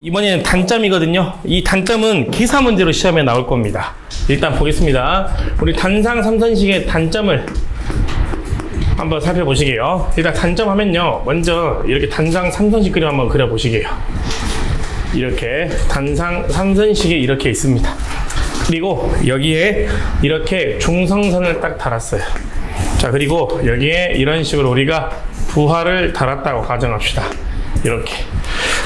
이번에는 단점이거든요. 이 단점은 기사 문제로 시험에 나올 겁니다. 일단 보겠습니다. 우리 단상 삼선식의 단점을 한번 살펴보시게요. 일단 단점 하면요, 먼저 이렇게 단상 삼선식 그림 한번 그려보시게요. 이렇게 단상 삼선식이 이렇게 있습니다. 그리고 여기에 이렇게 중성선을 딱 달았어요. 자, 그리고 여기에 이런 식으로 우리가 부하를 달았다고 가정합시다. 이렇게.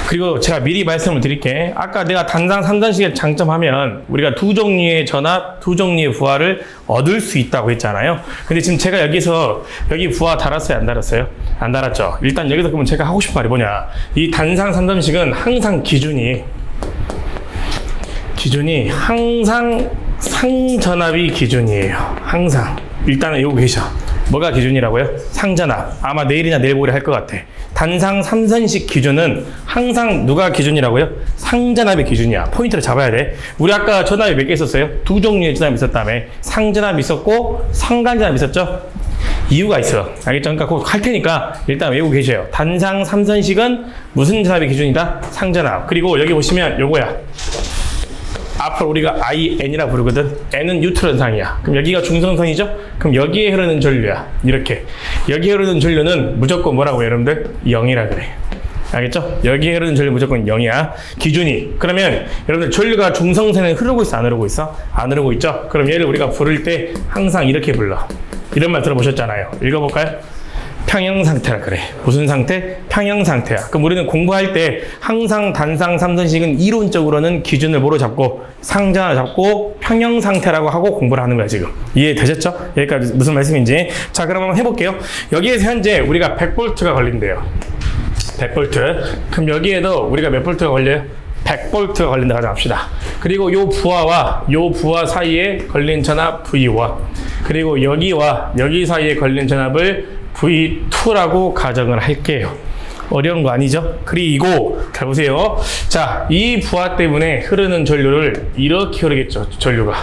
그리고 제가 미리 말씀을 드릴게. 아까 내가 단상 삼선식의 장점하면 우리가 두 종류의 전압, 두 종류의 부하를 얻을 수 있다고 했잖아요. 근데 지금 제가 여기서 여기 부하 달았어요, 안 달았어요? 안 달았죠. 일단 여기서 그러면 제가 하고 싶은 말이 뭐냐, 이 단상 삼선식은 항상 기준이 항상 상전압이 기준이에요. 항상. 일단은 이거 계셔. 뭐가 기준이라고요? 상전압. 아마 내일이나 내일 모레 할 것 같아. 단상 삼선식 기준은 항상 누가 기준이라고요? 상전압의 기준이야. 포인트를 잡아야 돼. 우리 아까 전압이 몇 개 있었어요? 두 종류의 전압이 있었다며. 상전압이 있었고 상간전압이 있었죠? 이유가 있어. 알겠죠? 그러니까 꼭 할 테니까 일단 외우고 계셔요. 단상 삼선식은 무슨 전압의 기준이다? 상전압. 그리고 여기 보시면 요거야. 앞으로 우리가 IN이라 부르거든. N은 뉴트런상이야. 그럼 여기가 중성선이죠? 그럼 여기에 흐르는 전류야. 이렇게. 여기에 흐르는 전류는 무조건 뭐라고 여러분들? 0이라 그래. 알겠죠? 여기에 흐르는 전류 무조건 0이야. 기준이. 그러면 여러분들 전류가 중성선에 흐르고 있어? 안 흐르고 있어? 안 흐르고 있죠? 그럼 얘를 우리가 부를 때 항상 이렇게 불러. 이런 말 들어보셨잖아요. 읽어볼까요? 평형 상태라 그래. 무슨 상태? 평형 상태야. 그럼 우리는 공부할 때 항상 단상 삼선식은 이론적으로는 기준을 뭐로 잡고 상전압 잡고 평형 상태라고 하고 공부를 하는 거야 지금. 이해되셨죠? 여기까지 무슨 말씀인지. 자, 그럼 한번 해볼게요. 여기에서 현재 우리가 100V가 걸린대요. 100V. 그럼 여기에도 우리가 몇 V가 걸려요? 100V가 걸린다 가정합시다. 그리고 요 부하와 요 부하 사이에 걸린 전압 V1. 그리고 여기와 여기 사이에 걸린 전압을 V2라고 가정을 할게요. 어려운 거 아니죠? 그리고 잘 보세요. 자, 이 부하 때문에 흐르는 전류를 이렇게 흐르겠죠. 전류가.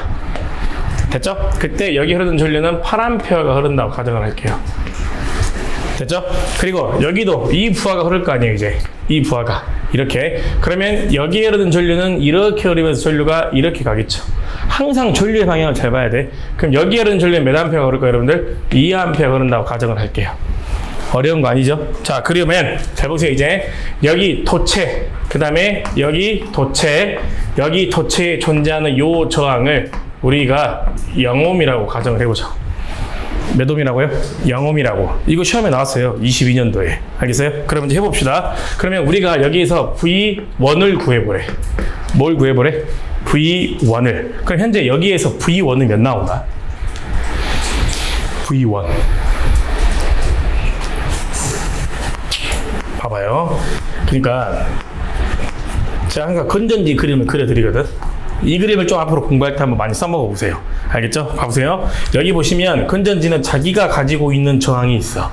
됐죠? 그때 여기 흐르는 전류는 8A가 흐른다고 가정을 할게요. 됐죠? 그리고 여기도 이 부하가 흐를 거 아니에요, 이제. 이 부하가. 이렇게. 그러면 여기에 흐르는 전류는 이렇게 흐르면서 전류가 이렇게 가겠죠. 항상 전류의 방향을 잘 봐야 돼. 그럼 여기에 흐르는 전류는 몇 암페어가 흐를까요, 여러분들? 2A가 흐른다고 가정을 할게요. 어려운 거 아니죠? 자, 그러면 잘 보세요, 이제. 여기 도체, 그 다음에 여기 도체, 여기 도체에 존재하는 요 저항을 우리가 0옴이라고 가정을 해보죠. 몇 옴이라고요? 0옴이라고. 이거 시험에 나왔어요. 22년도에. 알겠어요? 그럼 이제 해봅시다. 그러면 우리가 여기에서 V1을 구해보래. 뭘 구해보래? V1을. 그럼 현재 여기에서 V1은 몇 나온다? V1. 봐봐요. 그러니까 제가 항상 건전지 그림을 그려드리거든. 이 그림을 좀 앞으로 공부할 때 한번 많이 써먹어 보세요. 알겠죠? 봐보세요. 여기 보시면 건전지는 자기가 가지고 있는 저항이 있어.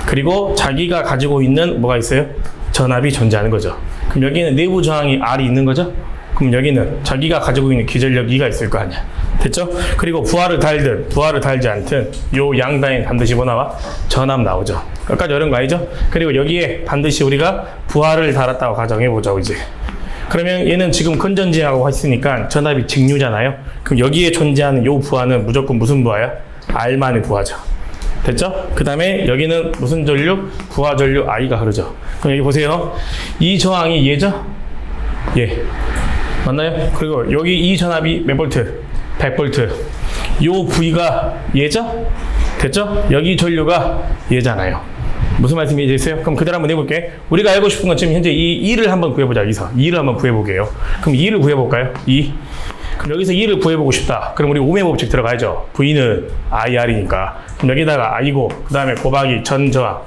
그리고 자기가 가지고 있는 뭐가 있어요? 전압이 존재하는 거죠. 그럼 여기는 내부 저항이 R이 있는 거죠? 그럼 여기는 자기가 가지고 있는 기전력 E가 있을 거 아니야. 됐죠? 그리고 부하를 달든 부하를 달지 않든 요 양단에 반드시 뭐 나와? 전압 나오죠. 여기까지 어려운 거 아니죠? 그리고 여기에 반드시 우리가 부하를 달았다고 가정해보죠, 이제. 그러면 얘는 지금 건전지라고 했으니까 전압이 직류잖아요. 그럼 여기에 존재하는 요 부하는 무조건 무슨 부하야? R만의 부하죠. 됐죠? 그 다음에 여기는 무슨 전류? 부하 전류 I가 흐르죠. 그럼 여기 보세요. 이 저항이 얘죠? 예. 맞나요? 그리고 여기 이 전압이 몇 볼트? 100V. 요 V가 얘죠? 됐죠? 여기 전류가 얘잖아요. 무슨 말씀이 되세요? 그럼 그대로 한번 해볼게. 우리가 알고 싶은 건 지금 현재 이 2를 한번 구해보자. 여기서 2를 한번 구해볼게요. 그럼 2를 구해볼까요? 2. 그럼 여기서 2를 구해보고 싶다. 그럼 우리 오음의 법칙 들어가야죠. V는 IR이니까. 그럼 여기다가 I고 그 다음에 곱하기 전저항,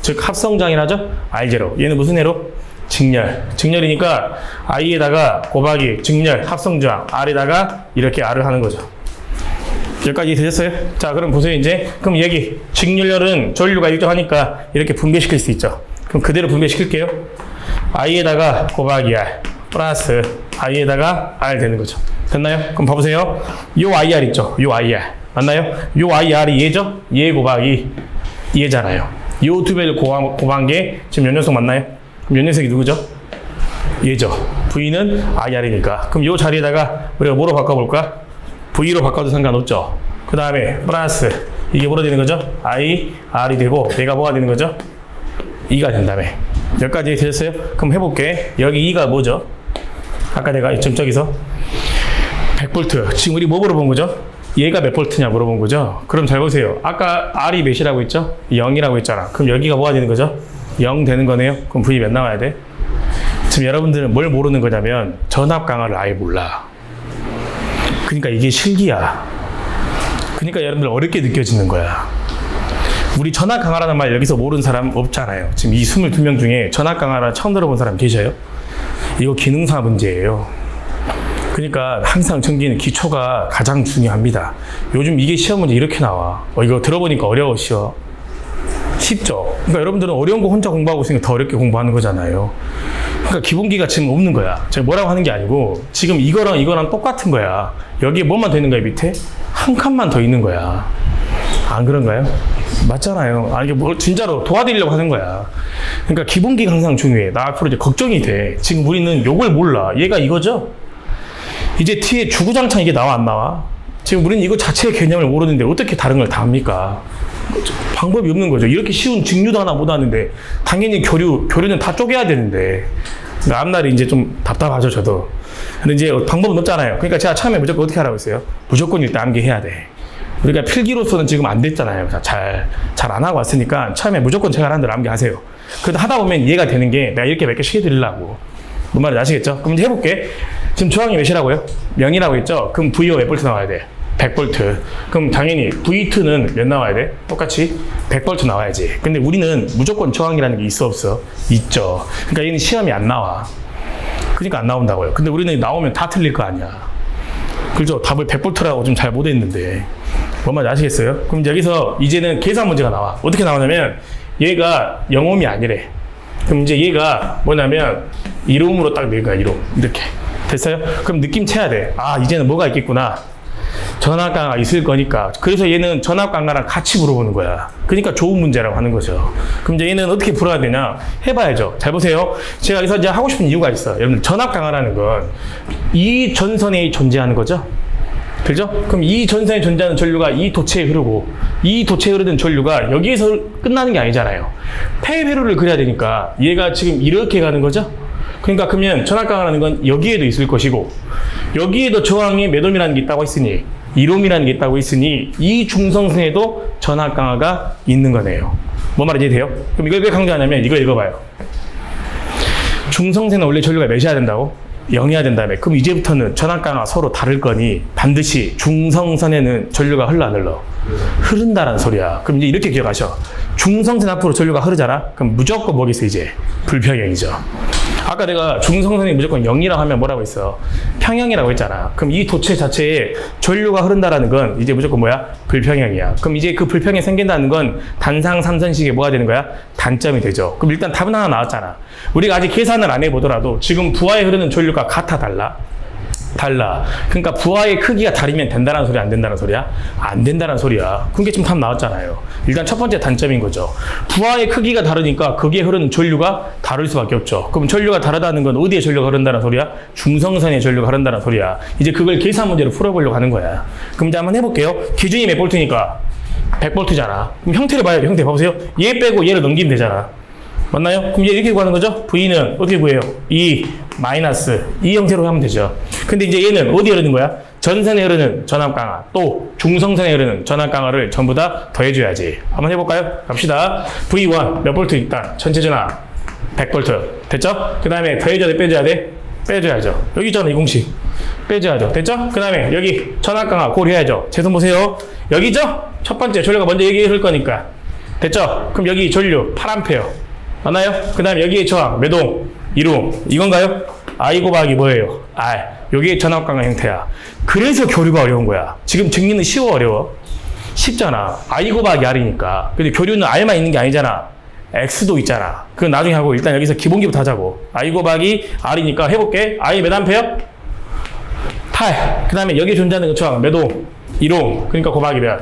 즉 합성장이라죠? R0. 얘는 무슨 해로? 직렬. 직렬이니까 I에다가 곱하기 직렬 합성저항, R에다가 이렇게 R을 하는 거죠. 여기까지 되셨어요? 자, 그럼 보세요, 이제. 그럼 여기 직렬은 전류가 일정하니까 이렇게 분배시킬 수 있죠. 그럼 그대로 분배시킬게요. I에다가 곱하기 R 플러스 I에다가 R 되는 거죠. 됐나요? 그럼 봐보세요. 요 IR 있죠? 요 IR. 맞나요? 요 IR이 얘죠? 얘 곱하기 얘잖아요. 요 두 배를 곱한 게 지금 연 녀석 맞나요? 그럼 연 녀석이 누구죠? 얘죠. V는 IR이니까. 그럼 이 자리에다가 우리가 뭐로 바꿔볼까? V로 바꿔도 상관없죠. 그 다음에 플러스 이게 뭐로 되는 거죠? I, R이 되고 얘가 뭐가 되는 거죠? 2가 된다며. 여기까지 되셨어요? 그럼 해볼게. 여기 2가 뭐죠? 아까 내가 지금 저기서 100V. 지금 우리 뭐 물어본 거죠? 얘가 몇 볼트냐 물어본 거죠? 그럼 잘 보세요. 아까 R이 몇이라고 했죠? 0이라고 했잖아. 그럼 여기가 뭐가 되는 거죠? 0 되는 거네요. 그럼 V 몇 나와야 돼? 지금 여러분들은 뭘 모르는 거냐면 전압 강화를 아예 몰라. 그러니까 이게 실기야. 그러니까 여러분들 어렵게 느껴지는 거야. 우리 전압 강화라는 말 여기서 모르는 사람 없잖아요. 지금 이 22명 중에 전압 강화라 처음 들어본 사람 계셔요? 이거 기능사 문제예요. 그러니까 항상 전기는 기초가 가장 중요합니다. 요즘 이게 시험 문제 이렇게 나와. 이거 들어보니까 어려워, 쉬워. 쉽죠? 그러니까 여러분들은 어려운 거 혼자 공부하고 있으니까 더 어렵게 공부하는 거잖아요. 그러니까 기본기가 지금 없는 거야. 제가 뭐라고 하는 게 아니고 지금 이거랑 똑같은 거야. 여기에 뭐만 더 있는 거야, 밑에? 한 칸만 더 있는 거야. 안 그런가요? 맞잖아요. 아, 이게 뭐 진짜로 도와드리려고 하는 거야. 그러니까 기본기가 항상 중요해. 나 앞으로 이제 걱정이 돼. 지금 우리는 요걸 몰라. 얘가 이거죠? 이제 뒤에 주구장창 이게 나와 안 나와? 지금 우리는 이거 자체의 개념을 모르는데 어떻게 다른 걸 다 합니까? 방법이 없는 거죠. 이렇게 쉬운 직류도 하나 못 하는데 당연히 교류는 다 쪼개야 되는데 그러니까 앞날이 이제 좀 답답하죠, 저도. 근데 이제 방법은 없잖아요. 그러니까 제가 처음에 무조건 어떻게 하라고 했어요? 무조건 일단 암기해야 돼. 우리가 필기로서는 지금 안 됐잖아요. 잘 안 하고 왔으니까 처음에 무조건 제가 하는 대로 암기하세요. 그래도 하다 보면 이해가 되는 게 내가 이렇게 몇 개씩 해드리려고. 뭔 말인지 아시겠죠? 그럼 이제 해볼게. 지금 저항이 몇이라고요? 0이라고 했죠? 그럼 V가 몇 볼트 나와야 돼? 100V. 그럼 당연히 V2는 몇 나와야 돼? 똑같이 100V 나와야지. 근데 우리는 무조건 저항이라는 게 있어 없어? 있죠. 그러니까 얘는 시험이 안 나와. 그러니까 안 나온다고요. 근데 우리는 나오면 다 틀릴 거 아니야. 그죠? 답을 100V라고 좀 잘 못했는데. 뭔 말인지 아시겠어요? 그럼 여기서 이제는 계산 문제가 나와. 어떻게 나오냐면 얘가 0ohm이 아니래. 그럼 이제 얘가 뭐냐면 1ohm으로 딱 낼 거야. 1ohm. 이렇게. 됐어요? 그럼 느낌 채야 돼. 아, 이제는 뭐가 있겠구나. 전압 강화가 있을 거니까. 그래서 얘는 전압 강화랑 같이 물어보는 거야. 그러니까 좋은 문제라고 하는 거죠. 그럼 이제 얘는 어떻게 풀어야 되냐? 해봐야죠. 잘 보세요. 제가 여기서 이제 하고 싶은 이유가 있어요. 여러분, 전압 강화라는 건 이 전선에 존재하는 거죠. 그죠? 그럼 이 전선에 존재하는 전류가 이 도체에 흐르고 이 도체에 흐르는 전류가 여기에서 끝나는 게 아니잖아요. 폐 회로를 그려야 되니까 얘가 지금 이렇게 가는 거죠? 그러니까 그러면 전압 강화라는 건 여기에도 있을 것이고 여기에도 저항이 몇 ohm이라는 게 있다고 했으니 1ohm이라는 게 있다고 했으니 이 중성선에도 전압 강화가 있는 거네요. 뭔 말인지 돼요? 그럼 이걸 왜 강조하냐면 이거 읽어봐요. 중성선은 원래 전류가 몇이어야 된다고? 0이어야 된다며. 그럼 이제부터는 전압 강화 서로 다를 거니 반드시 중성선에는 전류가 흘러 안 흘러? 흐른다라는 소리야. 그럼 이제 이렇게 기억하셔. 중성선 앞으로 전류가 흐르잖아? 그럼 무조건 뭐겠어 이제? 불평형이죠. 아까 내가 중성선이 무조건 0이라고 하면 뭐라고 했어? 평형이라고 했잖아. 그럼 이 도체 자체에 전류가 흐른다라는 건 이제 무조건 뭐야? 불평형이야. 그럼 이제 그 불평이 생긴다는 건 단상 삼선식에 뭐가 되는 거야? 단점이 되죠. 그럼 일단 답은 하나 나왔잖아. 우리가 아직 계산을 안 해보더라도 지금 부하에 흐르는 전류가 같아 달라? 달라. 그러니까 부하의 크기가 다르면 된다는 소리야, 안 된다는 소리야? 안 된다는 소리야. 그게 지금 답 나왔잖아요. 일단 첫 번째 단점인 거죠. 부하의 크기가 다르니까 거기에 흐르는 전류가 다를 수밖에 없죠. 그럼 전류가 다르다는 건 어디에 전류가 흐른다는 소리야? 중성선에 전류가 흐른다는 소리야. 이제 그걸 계산 문제로 풀어보려고 하는 거야. 그럼 이제 한번 해볼게요. 기준이 몇 볼트니까? 100볼트잖아. 그럼 형태를 봐야 돼. 형태 봐보세요. 얘 빼고 얘를 넘기면 되잖아. 맞나요? 그럼 얘 이렇게 구하는 거죠? V는 어떻게 구해요? 이 형태로 하면 되죠. 근데 이제 얘는 어디 흐르는 거야? 전선에 흐르는 전압 강화, 또 중성선에 흐르는 전압 강화를 전부 다 더해줘야지. 한번 해볼까요? 갑시다. V1 몇 볼트 일단 전체 전압 100볼트 됐죠? 그 다음에 더해줘야 돼, 빼줘야 돼? 빼줘야죠. 여기 있잖아, 이 공식. 빼줘야죠. 됐죠? 그 다음에 여기 전압 강화 고려해야죠. 제 손 보세요. 여기죠? 첫 번째 전류가 먼저 여기 흐를 거니까. 됐죠? 그럼 여기 전류 8A. 맞나요? 그 다음에 여기에 저항 몇 ohm? 1ohm. 이건가요? I 곱하기 뭐예요? R. 여기에 전압 강화 형태야. 그래서 교류가 어려운 거야. 지금 정리는 쉬워, 어려워? 쉽잖아. I 곱하기 R이니까. 근데 교류는 R만 있는 게 아니잖아. X도 있잖아. 그건 나중에 하고 일단 여기서 기본기부터 하자고. I 곱하기 R이니까 해볼게. I 몇 암페어? 8. 그 다음에 여기에 존재하는 그 저항 몇 ohm? 1ohm. 그러니까 곱하기 몇?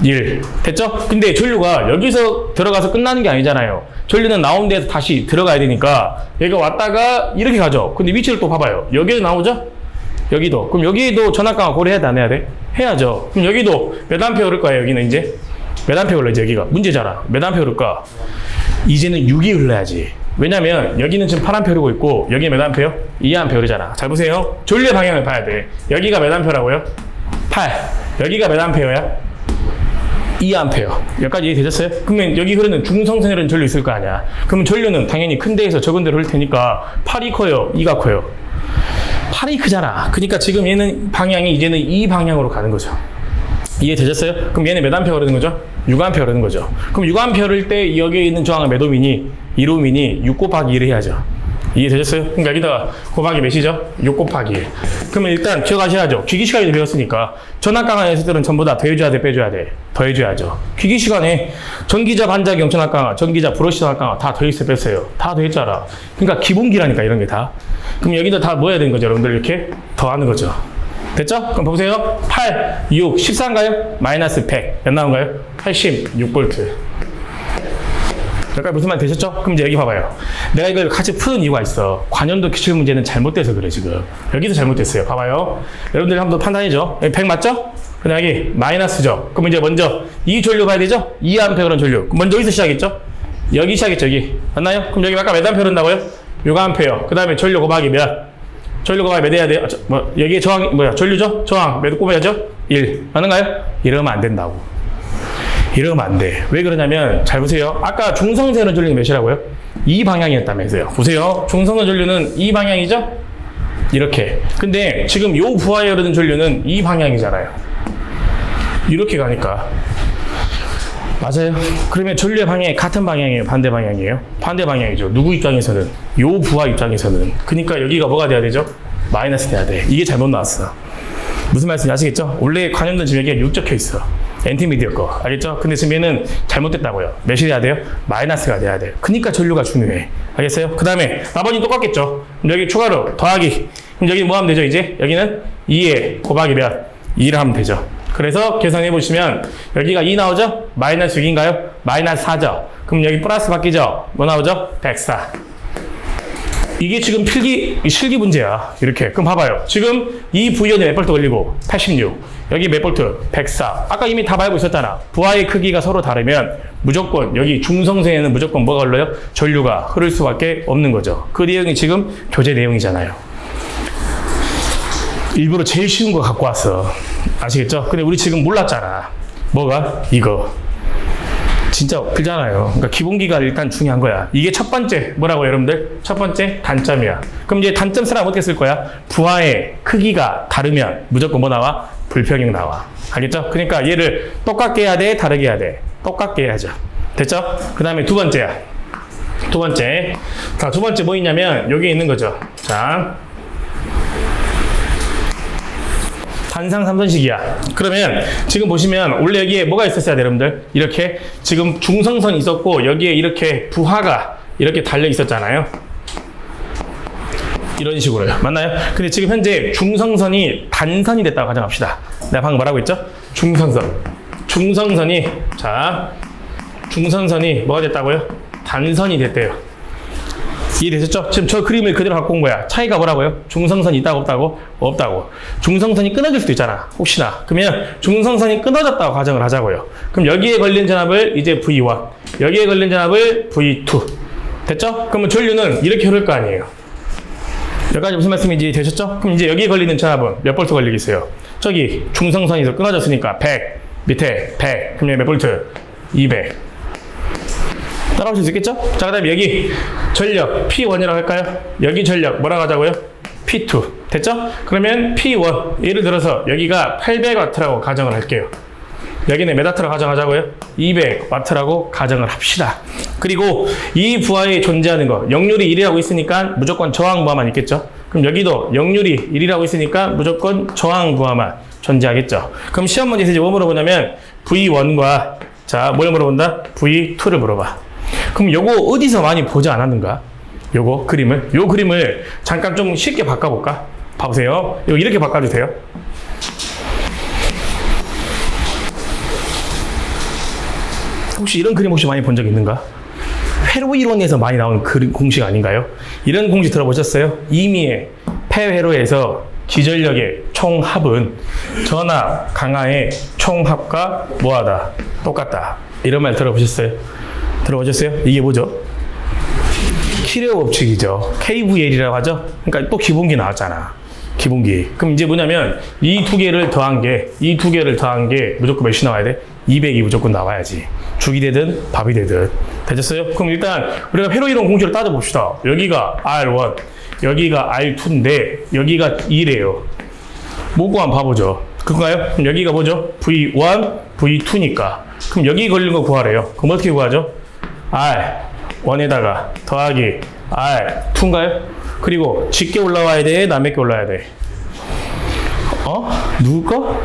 1. 됐죠? 근데 전류가 여기서 들어가서 끝나는 게 아니잖아요. 전류는 나온 데서 다시 들어가야 되니까 얘가 왔다가 이렇게 가죠. 근데 위치를 또 봐봐요. 여기도 나오죠? 여기도. 그럼 여기도 전압강화 고려해야 돼, 안 해야 돼? 해야죠. 그럼 여기도 몇 암페어 흐를 거예요, 여기는 이제? 몇 암페어 흘러야지, 여기가. 문제잖아. 몇 암페어 흐를까? 이제는 6이 흘러야지. 왜냐면 여기는 지금 8암페어 흐르고 있고 여기 몇 암페어? 2암페어 흐르잖아. 잘 보세요. 전류의 방향을 봐야 돼. 여기가 몇 암페어라고요? 8. 여기가 몇 암페어야? 2암페어. 여기까지 이해되셨어요? 그러면 여기 흐르는 중성선에 흐르는 전류 있을 거 아니야. 그러면 전류는 당연히 큰 데에서 적은 데로 흐를 테니까 8이 커요? 2가 커요? 8이 크잖아. 그러니까 지금 얘는 방향이 이제는 이 방향으로 가는 거죠. 이해되셨어요? 그럼 얘는 몇 암페어 흐르는 거죠? 6암페어 흐르는 거죠. 그럼 6암페어 흐를 때 여기에 있는 저항은 몇 오미니? 1오미니 6 곱하기 1을 해야죠. 이해되셨어요? 그러니까 여기다가 곱하기 몇이죠? 6 곱하기 1. 그러면 일단 기억하셔야죠. 기기 시간에 배웠으니까 전압 강화 녀석들은 전부 다 더해줘야 돼, 빼줘야 돼? 더해줘야죠. 기기 시간에 전기자 반작용 전압 강화, 전기자 브러쉬 전압 강화 다 더했어요, 뺐어요? 다 더했잖아. 그러니까 기본기라니까 이런 게 다. 그럼 여기도 다 뭐 해야 되는 거죠, 여러분들? 이렇게 더하는 거죠. 됐죠? 그럼 보세요. 8, 6, 14인가요? 마이너스 100. 몇 나온가요? 86V. 여기까지 무슨 말 되셨죠? 그럼 이제 여기 봐봐요. 내가 이걸 같이 푸는 이유가 있어. 관연도 기출 문제는 잘못돼서 그래, 지금. 여기도 잘못됐어요. 봐봐요. 여러분들이 한번 판단해줘. 여기 100 맞죠? 그럼 여기 마이너스죠. 그럼 이제 먼저 이 전류 봐야 되죠? 2A 그런 전류. 먼저 여기서 시작했죠? 여기 시작했죠, 여기. 맞나요? 그럼 여기 아까 몇 암페어 흐른다고요? 6A. 그 다음에 전류 곱하기 몇? 전류 곱하기 몇 해야 돼요? 여기 저항이 뭐야? 전류죠? 저항 몇 곱해야죠? 1. 맞는가요? 이러면 안 된다고. 이러면 안 돼. 왜 그러냐면 잘 보세요. 아까 중성선의 전류는 몇이라고요? 이 방향이었다면서요. 보세요. 중성선 전류는 이 방향이죠? 이렇게. 근데 지금 요 부하에 흐르는 전류는 이 방향이잖아요. 이렇게 가니까. 맞아요. 그러면 전류의 방향이 같은 방향이에요? 반대 방향이에요? 반대 방향이죠. 누구 입장에서는? 요 부하 입장에서는. 그러니까 여기가 뭐가 돼야 되죠? 마이너스 돼야 돼. 이게 잘못 나왔어. 무슨 말씀인지 아시겠죠? 원래 관연도 지금 여기에 6 적혀 있어. 엔티미디어 거. 알겠죠? 근데 지금 얘는 잘못됐다고요. 몇이 돼야 돼요? 마이너스가 돼야 돼요. 그러니까 전류가 중요해. 알겠어요? 그 다음에 나머지는 똑같겠죠? 여기 추가로 더하기. 그럼 여기 뭐 하면 되죠, 이제? 여기는 2에 곱하기 몇? 2를 하면 되죠. 그래서 계산해 보시면 여기가 2 나오죠? 마이너스 6인가요? 마이너스 4죠? 그럼 여기 플러스 바뀌죠? 뭐 나오죠? 104. 이게 지금 실기 문제야. 이렇게. 그럼 봐봐요. 지금 이 V연에 몇 볼트 걸리고? 86. 여기 몇 볼트? 104. 아까 이미 다 알고 있었잖아. 부하의 크기가 서로 다르면 무조건 여기 중성선에는 무조건 뭐가 흘러요? 전류가 흐를 수밖에 없는 거죠. 그 내용이 지금 교재 내용이잖아요. 일부러 제일 쉬운 거 갖고 왔어. 아시겠죠? 근데 우리 지금 몰랐잖아. 뭐가? 이거. 진짜 풀잖아요. 그러니까 기본기가 일단 중요한 거야. 이게 첫 번째 뭐라고 여러분들? 첫 번째 단점이야. 그럼 이제 단점 쓰라면 어떻게 쓸 거야? 부하의 크기가 다르면 무조건 뭐 나와? 불평형 나와. 알겠죠? 그러니까 얘를 똑같게 해야 돼? 다르게 해야 돼? 똑같게 해야죠. 됐죠? 그 다음에 두 번째야. 두 번째. 자, 두 번째 뭐 있냐면 여기 있는 거죠. 자. 단상 3선식이야. 그러면 지금 보시면 원래 여기에 뭐가 있었어야 돼, 여러분들? 이렇게 지금 중성선이 있었고 여기에 이렇게 부하가 이렇게 달려 있었잖아요. 이런 식으로요. 맞나요? 근데 지금 현재 중성선이 단선이 됐다고 가정합시다. 내가 방금 뭐라고 했죠? 중성선. 중성선이 자, 중성선이 뭐가 됐다고요? 단선이 됐대요. 이해되셨죠? 지금 저 그림을 그대로 갖고 온 거야. 차이가 뭐라고요? 중성선이 있다고 없다고? 없다고. 중성선이 끊어질 수도 있잖아. 혹시나. 그러면 중성선이 끊어졌다고 가정을 하자고요. 그럼 여기에 걸린 전압을 이제 V1, 여기에 걸린 전압을 V2. 됐죠? 그러면 전류는 이렇게 흐를 거 아니에요. 여기까지 무슨 말씀인지 되셨죠? 그럼 이제 여기에 걸리는 전압은 몇 볼트 걸리겠어요? 저기 중성선에서 끊어졌으니까 100, 밑에 100, 그럼 몇 볼트? 200. 따라오실 수 있겠죠? 자, 그 다음에 여기 전력 P1이라고 할까요? 여기 전력 뭐라고 하자고요? P2. 됐죠? 그러면 P1 예를 들어서 여기가 800W라고 가정을 할게요. 여기는 몇 W라고 가정하자고요? 200W라고 가정을 합시다. 그리고 이 부하에 존재하는 거 역률이 1이라고 있으니까 무조건 저항 부하만 있겠죠? 그럼 여기도 역률이 1이라고 있으니까 무조건 저항 부하만 존재하겠죠? 그럼 시험 문제에서 이제 뭐 물어보냐면 V1과 자, 뭘 물어본다? V2를 물어봐. 그럼 요거 어디서 많이 보지 않았는가? 요거 그림을. 요 그림을 잠깐 좀 쉽게 바꿔볼까? 봐보세요. 이거 이렇게 바꿔주세요. 혹시 이런 그림 혹시 많이 본 적 있는가? 회로 이론에서 많이 나오는 공식 아닌가요? 이런 공식 들어보셨어요? 이미의 폐회로에서 기전력의 총합은 전압, 강하의 총합과 뭐하다? 똑같다. 이런 말 들어보셨어요? 들어보셨어요? 이게 뭐죠? 키레오 법칙이죠. KVL이라고 하죠? 그러니까 또 기본기 나왔잖아. 기본기. 그럼 이제 뭐냐면 이 두 개를 더한 게 무조건 몇이 나와야 돼? 200이 무조건 나와야지. 죽이 되든 밥이 되든. 되셨어요? 그럼 일단 우리가 회로 이론 공식을 따져봅시다. 여기가 R1, 여기가 R2인데 여기가 2래요. 뭐고 한번 봐보죠. 그건가요? 그럼 여기가 뭐죠? V1, V2니까. 그럼 여기 걸린 거 구하래요. 그럼 어떻게 구하죠? R1에다가 더하기 R2인가요? 그리고 짙게 올라와야 돼? 남에게 올라와야 돼? 누구 거?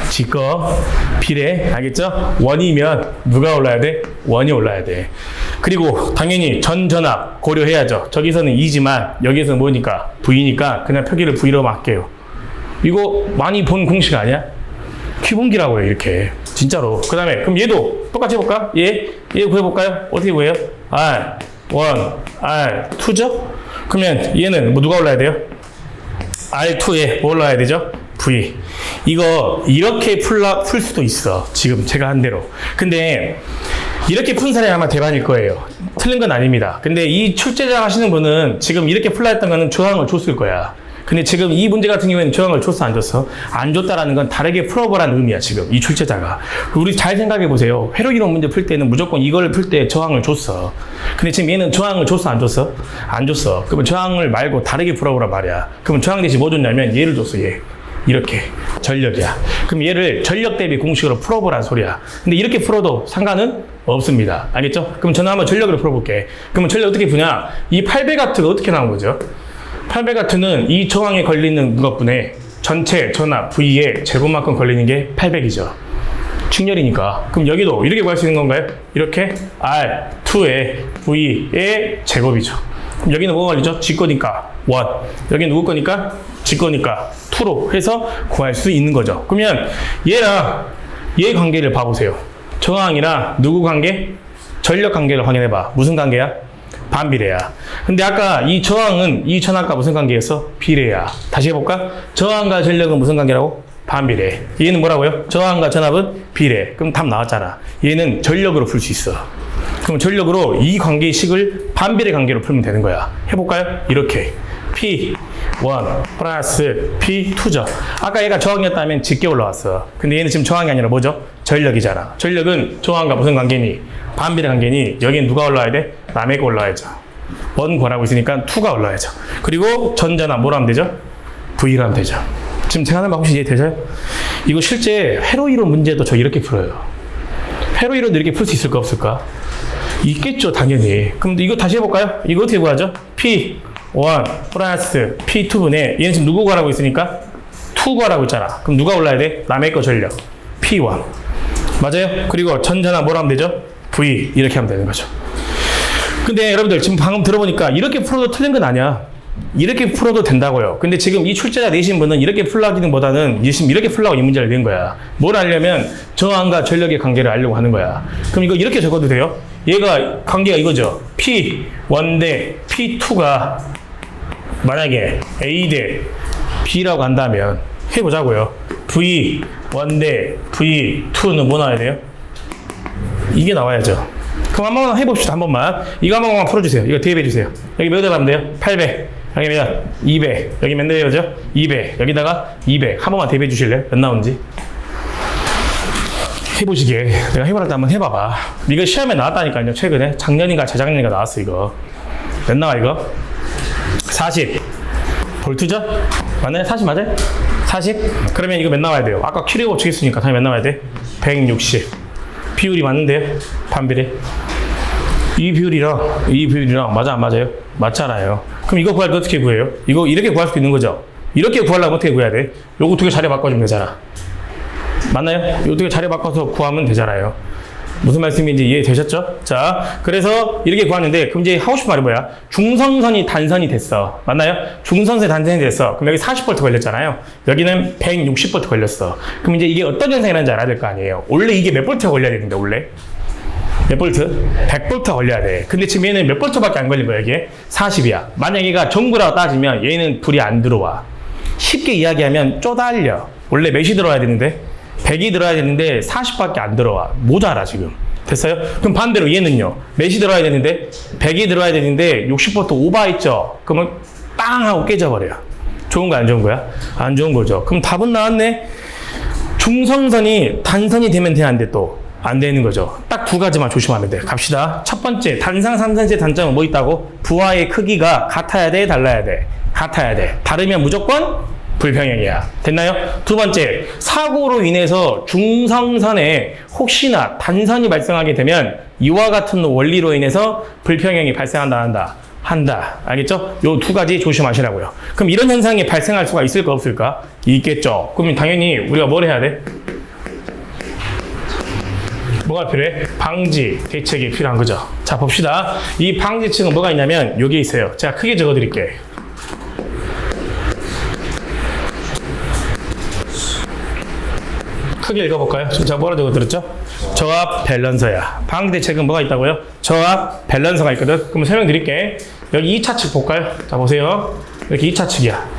지거 비례 알겠죠? 원이면 누가 올라야 돼? 원이 올라야 돼. 그리고 당연히 전전압 고려해야죠. 저기서는 2지만 여기서는 뭐니까? V니까 그냥 표기를 V로 할게요. 이거 많이 본 공식 아니야? 기본기라고요 이렇게 진짜로. 그 다음에 그럼 얘도 똑같이 해볼까? 얘 구해볼까요? 어떻게 구해요? R1, R2죠? 그러면 얘는 뭐 누가 올라야 돼요? R2에 뭐 올라야 되죠? V. 이거 이렇게 풀 수도 있어. 지금 제가 한 대로. 근데 이렇게 푼 사람이 아마 대반일 거예요. 틀린 건 아닙니다. 근데 이 출제자 하시는 분은 지금 이렇게 풀라 했던 거는 저항을 줬을 거야. 근데 지금 이 문제 같은 경우에는 저항을 줬어 안 줬어? 안 줬다라는 건 다르게 풀어보라는 의미야 지금 이 출제자가. 우리 잘 생각해 보세요. 회로 이론 문제 풀 때는 무조건 이걸 풀 때 저항을 줬어. 근데 지금 얘는 저항을 줬어 안 줬어? 안 줬어. 그러면 저항을 말고 다르게 풀어보란 말이야. 그러면 저항 대신 뭐 줬냐면 얘를 줬어. 얘 이렇게 전력이야. 그럼 얘를 전력 대비 공식으로 풀어보란 소리야. 근데 이렇게 풀어도 상관은 없습니다. 알겠죠? 그럼 저는 한번 전력으로 풀어볼게. 그러면 전력 어떻게 푸냐? 이 800W가 어떻게 나온 거죠? 800W는 이 저항에 걸리는 것분에 전체 전압 V의 제곱만큼 걸리는 게 800이죠. 충렬이니까. 그럼 여기도 이렇게 구할 수 있는 건가요? 이렇게 R2의 V의 제곱이죠. 그럼 여기는 뭐가 걸리죠? 지 거니까 1. 여기는 누구 거니까? 지 거니까 2로 해서 구할 수 있는 거죠. 그러면 얘랑 얘 관계를 봐보세요. 저항이랑 누구 관계? 전력 관계를 확인해봐. 무슨 관계야? 반비례야. 근데 아까 이 저항은 이 전압과 무슨 관계였어? 비례야. 다시 해볼까? 저항과 전력은 무슨 관계라고? 반비례. 얘는 뭐라고요? 저항과 전압은 비례. 그럼 답 나왔잖아. 얘는 전력으로 풀 수 있어. 그럼 전력으로 이 관계식을 반비례 관계로 풀면 되는 거야. 해볼까요? 이렇게 P1 플러스 P2죠. 아까 얘가 저항이었다면 짙게 올라왔어. 근데 얘는 지금 저항이 아니라 뭐죠? 전력이잖아. 전력은 저항과 무슨 관계니? 반비례 관계니. 여기는 누가 올라와야 돼? 남의 거 올라와야죠. 1 구하라고 있으니까 2가 올라와야죠. 그리고 전자나 뭐라 하면 되죠? V라 하면 되죠. 지금 제가 하는 말 혹시 이해되죠? 이거 실제 회로 이론 문제도 저 이렇게 풀어요. 회로 이론도 이렇게 풀 수 있을까 없을까? 있겠죠 당연히. 그럼 이거 다시 해볼까요? 이거 어떻게 구하죠? P1 플러스 P2분의 얘는 지금 누구 구하라고 있으니까 2 구하라고 있잖아. 그럼 누가 올라야 돼? 남의 거 전력 P1 맞아요? 그리고 전자나 뭐라 하면 되죠? V 이렇게 하면 되는 거죠. 근데 여러분들 지금 방금 들어보니까 이렇게 풀어도 틀린 건 아니야. 이렇게 풀어도 된다고요. 근데 지금 이 출제자 내신 분은 이렇게 풀라기는 보다는 지금 이렇게 풀라고 이 문제를 낸 거야. 뭘 알려면 저항과 전력의 관계를 알려고 하는 거야. 그럼 이거 이렇게 적어도 돼요? 얘가 관계가 이거죠. P1 대 P2가 만약에 A 대 B라고 한다면 해보자고요. V1 대 V2는 뭐 나와야 돼요? 이게 나와야죠. 그럼 한 번만 해봅시다. 한 번만. 이거 한 번만 풀어주세요. 이거 대입해주세요. 여기 몇 대 하면 돼요? 800. 여기 몇? 200. 여기 몇 대죠? 200. 여기다가 200. 한 번만 대입해 주실래요? 몇 나오는지? 해보시게. 내가 해보랄 때 한번 해봐봐. 이거 시험에 나왔다니까요. 최근에. 작년인가 재작년인가 나왔어, 이거. 몇 나와, 이거? 40. 볼트죠? 맞나요? 40 맞아요? 40? 그러면 이거 몇 나와야 돼요? 아까 키로 치겠으니까 당연히 몇 나와야 돼? 160. 비율이 맞는데요? 반비례. 이 비율이랑 맞아 안 맞아요? 맞잖아요. 그럼 이거 구할 때 어떻게 구해요? 이거 이렇게 구할 수 있는 거죠? 이렇게 구하려면 어떻게 구해야 돼? 요거 두 개 자리 바꿔주면 되잖아. 맞나요? 요 두 개 자리 바꿔서 구하면 되잖아요. 무슨 말씀인지 이해되셨죠? 자, 그래서 이렇게 구하는데, 그럼 이제 하고 싶은 말이 뭐야? 중성선이 단선이 됐어. 맞나요? 중성선이 단선이 됐어. 그럼 여기 40V 걸렸잖아요. 여기는 160V 걸렸어. 그럼 이제 이게 어떤 현상이라는지 알아야 될 거 아니에요? 원래 이게 몇 볼트가 걸려야 되는데, 원래? 몇 볼트? 100볼트가 걸려야 돼. 근데 지금 얘는 몇 볼트밖에 안 걸린 거야, 이게? 40이야. 만약 얘가 전구라고 따지면 얘는 불이 안 들어와. 쉽게 이야기하면 쪼달려. 원래 몇이 들어와야 되는데? 100이 들어야 되는데 40밖에 안 들어와. 모자라 지금. 됐어요? 그럼 반대로 얘는요. 몇이 들어야 되는데 100이 들어야 되는데 60V 오버했죠. 그러면 빵 하고 깨져버려요. 좋은 거야 안 좋은 거야? 안 좋은 거죠. 그럼 답은 나왔네. 중성선이 단선이 되면 돼 안 돼 또? 안 되는 거죠. 딱 두 가지만 조심하면 돼. 갑시다. 첫 번째 단상 3선시의 단점은 뭐 있다고? 부하의 크기가 같아야 돼 달라야 돼? 같아야 돼. 다르면 무조건 불평형이야. 됐나요? 두 번째, 사고로 인해서 중성선에 혹시나 단선이 발생하게 되면 이와 같은 원리로 인해서 불평형이 발생한다 한다. 한다. 알겠죠? 요 두 가지 조심하시라고요. 그럼 이런 현상이 발생할 수가 있을까 없을까? 있겠죠. 그럼 당연히 우리가 뭘 해야 돼? 뭐가 필요해? 방지 대책이 필요한 거죠. 자, 봅시다. 이 방지책은 뭐가 있냐면 여기 있어요. 제가 크게 적어 드릴게요. 크게 읽어볼까요? 제가 뭐라 적어드렸죠? 저압 밸런서야. 방지 대책은 뭐가 있다고요? 저압 밸런서가 있거든. 그럼 설명드릴게. 여기 2차 측 볼까요? 자, 보세요. 이렇게 2차 측이야.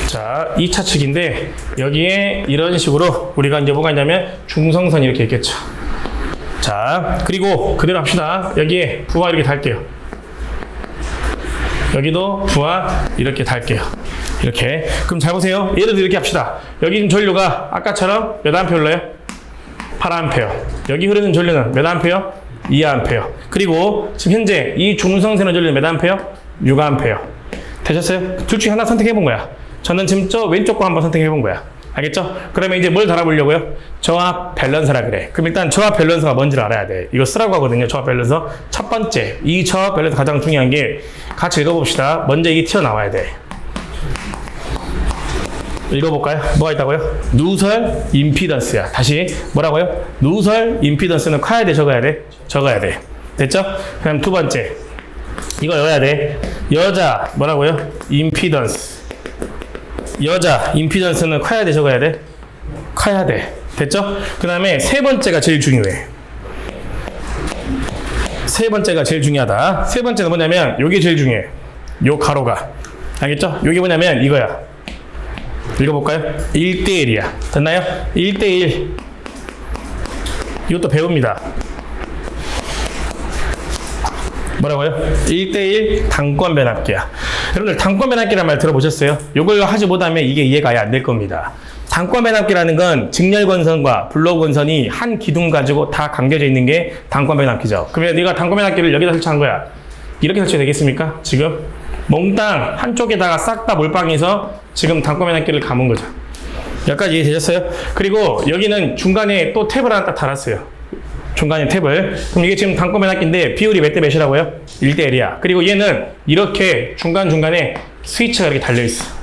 자, 2차 측인데 여기에 이런 식으로 우리가 이제 뭐가 있냐면 중성선 이렇게 있겠죠. 자, 그리고 그대로 합시다. 여기에 부하 이렇게 달게요. 여기도 부하 이렇게 달게요. 이렇게. 그럼 잘 보세요. 예를 들어 이렇게 합시다. 여기 있는 전류가 아까처럼 몇 암페어 흘러요? 8암페어. 여기 흐르는 전류는 몇 암페어? 2암페어. 그리고 지금 현재 이 중성선의 전류는 몇 암페어? 6암페어. 되셨어요? 둘 중에 하나 선택해 본 거야. 저는 지금 저 왼쪽 거 한번 선택해 본 거야. 알겠죠? 그러면 이제 뭘 달아보려고요? 저압 밸런서라 그래. 그럼 일단 저압 밸런서가 뭔지를 알아야 돼. 이거 쓰라고 하거든요. 저압 밸런서. 첫 번째, 이 저압 밸런서 가장 중요한 게 같이 읽어봅시다. 먼저 이게 튀어나와야 돼. 읽어볼까요? 뭐가 있다고요? 누설 임피던스야. 다시 뭐라고요? 누설 임피던스는 커야 돼, 적어야 돼? 적어야 돼. 됐죠? 그럼 두 번째, 이거 넣어야 돼. 여자 뭐라고요? 임피던스. 여자 임피던스는 커야 돼, 적어야 돼? 커야 돼. 됐죠? 그 다음에 세 번째가 제일 중요해. 세 번째가 제일 중요하다. 세 번째는 뭐냐면 요게 제일 중요해. 요 가로가. 알겠죠? 요게 뭐냐면 이거야. 읽어볼까요? 1대1이야. 됐나요? 1대1. 이것도 배웁니다. 뭐라고요? 1대1 단권 변압기야. 여러분들 단권 변압기라는 말 들어보셨어요? 이걸 하지 못하면 이게 이해가 아예 안 될 겁니다. 단권 변압기라는 건 직렬권선과 블록권선이 한 기둥 가지고 다 감겨져 있는 게 단권 변압기죠. 그러면 네가 단권 변압기를 여기다 설치한 거야. 이렇게 설치가 되겠습니까? 지금? 몽땅 한쪽에다가 싹 다 몰빵해서 지금 단권 변압기를 감은 거죠. 여기까지 이해되셨어요? 그리고 여기는 중간에 또 탭을 하나 딱 달았어요. 중간에 탭을. 그럼 이게 지금 단권 변압기인데 비율이 몇 대 몇이라고요? 1대1이야. 그리고 얘는 이렇게 중간중간에 스위치가 이렇게 달려있어.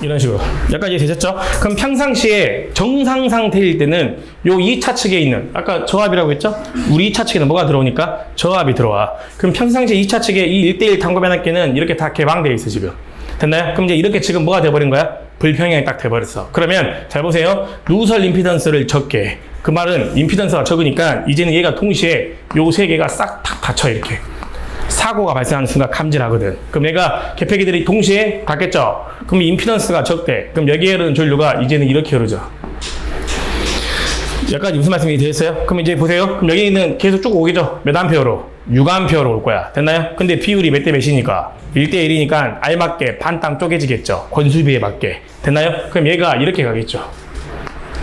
이런 식으로. 여기까지 이해되셨죠? 그럼 평상시에 정상 상태일 때는 요 2차 측에 있는, 아까 저압이라고 했죠? 우리 2차 측에는 뭐가 들어오니까? 저압이 들어와. 그럼 평상시에 2차 측에 이 1대1 단권 변압기는 이렇게 다 개방되어 있어, 지금. 됐나요? 그럼 이제 이렇게 지금 뭐가 돼버린 거야? 불평형이 딱 돼버렸어. 그러면 잘 보세요. 누설 임피던스를 적게 해. 그 말은 임피던스가 적으니까 이제는 얘가 동시에 요 세 개가 싹 다 닫혀, 이렇게. 사고가 발생하는 순간 감지하거든. 그럼 얘가 개폐기들이 동시에 닿겠죠? 그럼 임피던스가 적대. 그럼 여기에 흐르는 전류가 이제는 이렇게 흐르죠. 여기까지 무슨 말씀이 되셨어요? 그럼 이제 보세요. 그럼 여기는 계속 쭉 오겠죠? 몇 암페어로? 6암페어로 올 거야. 됐나요? 근데 비율이 몇 대 몇이니까? 1대1이니까 알맞게 반 땅 쪼개지겠죠? 권수비에 맞게. 됐나요? 그럼 얘가 이렇게 가겠죠?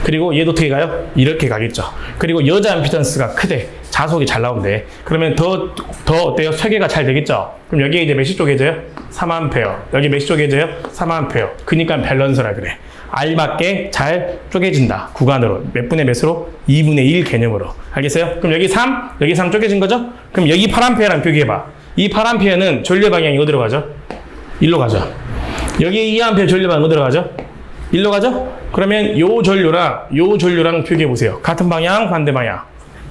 그리고 얘도 어떻게 가요? 이렇게 가겠죠. 그리고 여자 임피던스가 크대. 자속이 잘 나온대. 그러면 더 어때요? 설계가 잘 되겠죠? 그럼 여기에 이제 몇이 쪼개져요? 3암페어. 여기 몇이 쪼개져요? 3암페어. 그니까 밸런서라 그래. 알맞게 잘 쪼개진다. 구간으로. 몇 분의 몇으로? 2분의 1 개념으로. 알겠어요? 그럼 여기 3, 여기 3 쪼개진 거죠? 그럼 여기 8암페어랑 비교해봐. 이 8암페어는 전류 방향이 어디로 가죠? 1로 가죠. 여기 2암페어 전류 방향 어디로 가죠? 1로 가죠? 그러면 요 전류랑 비교해 보세요. 같은 방향, 반대 방향.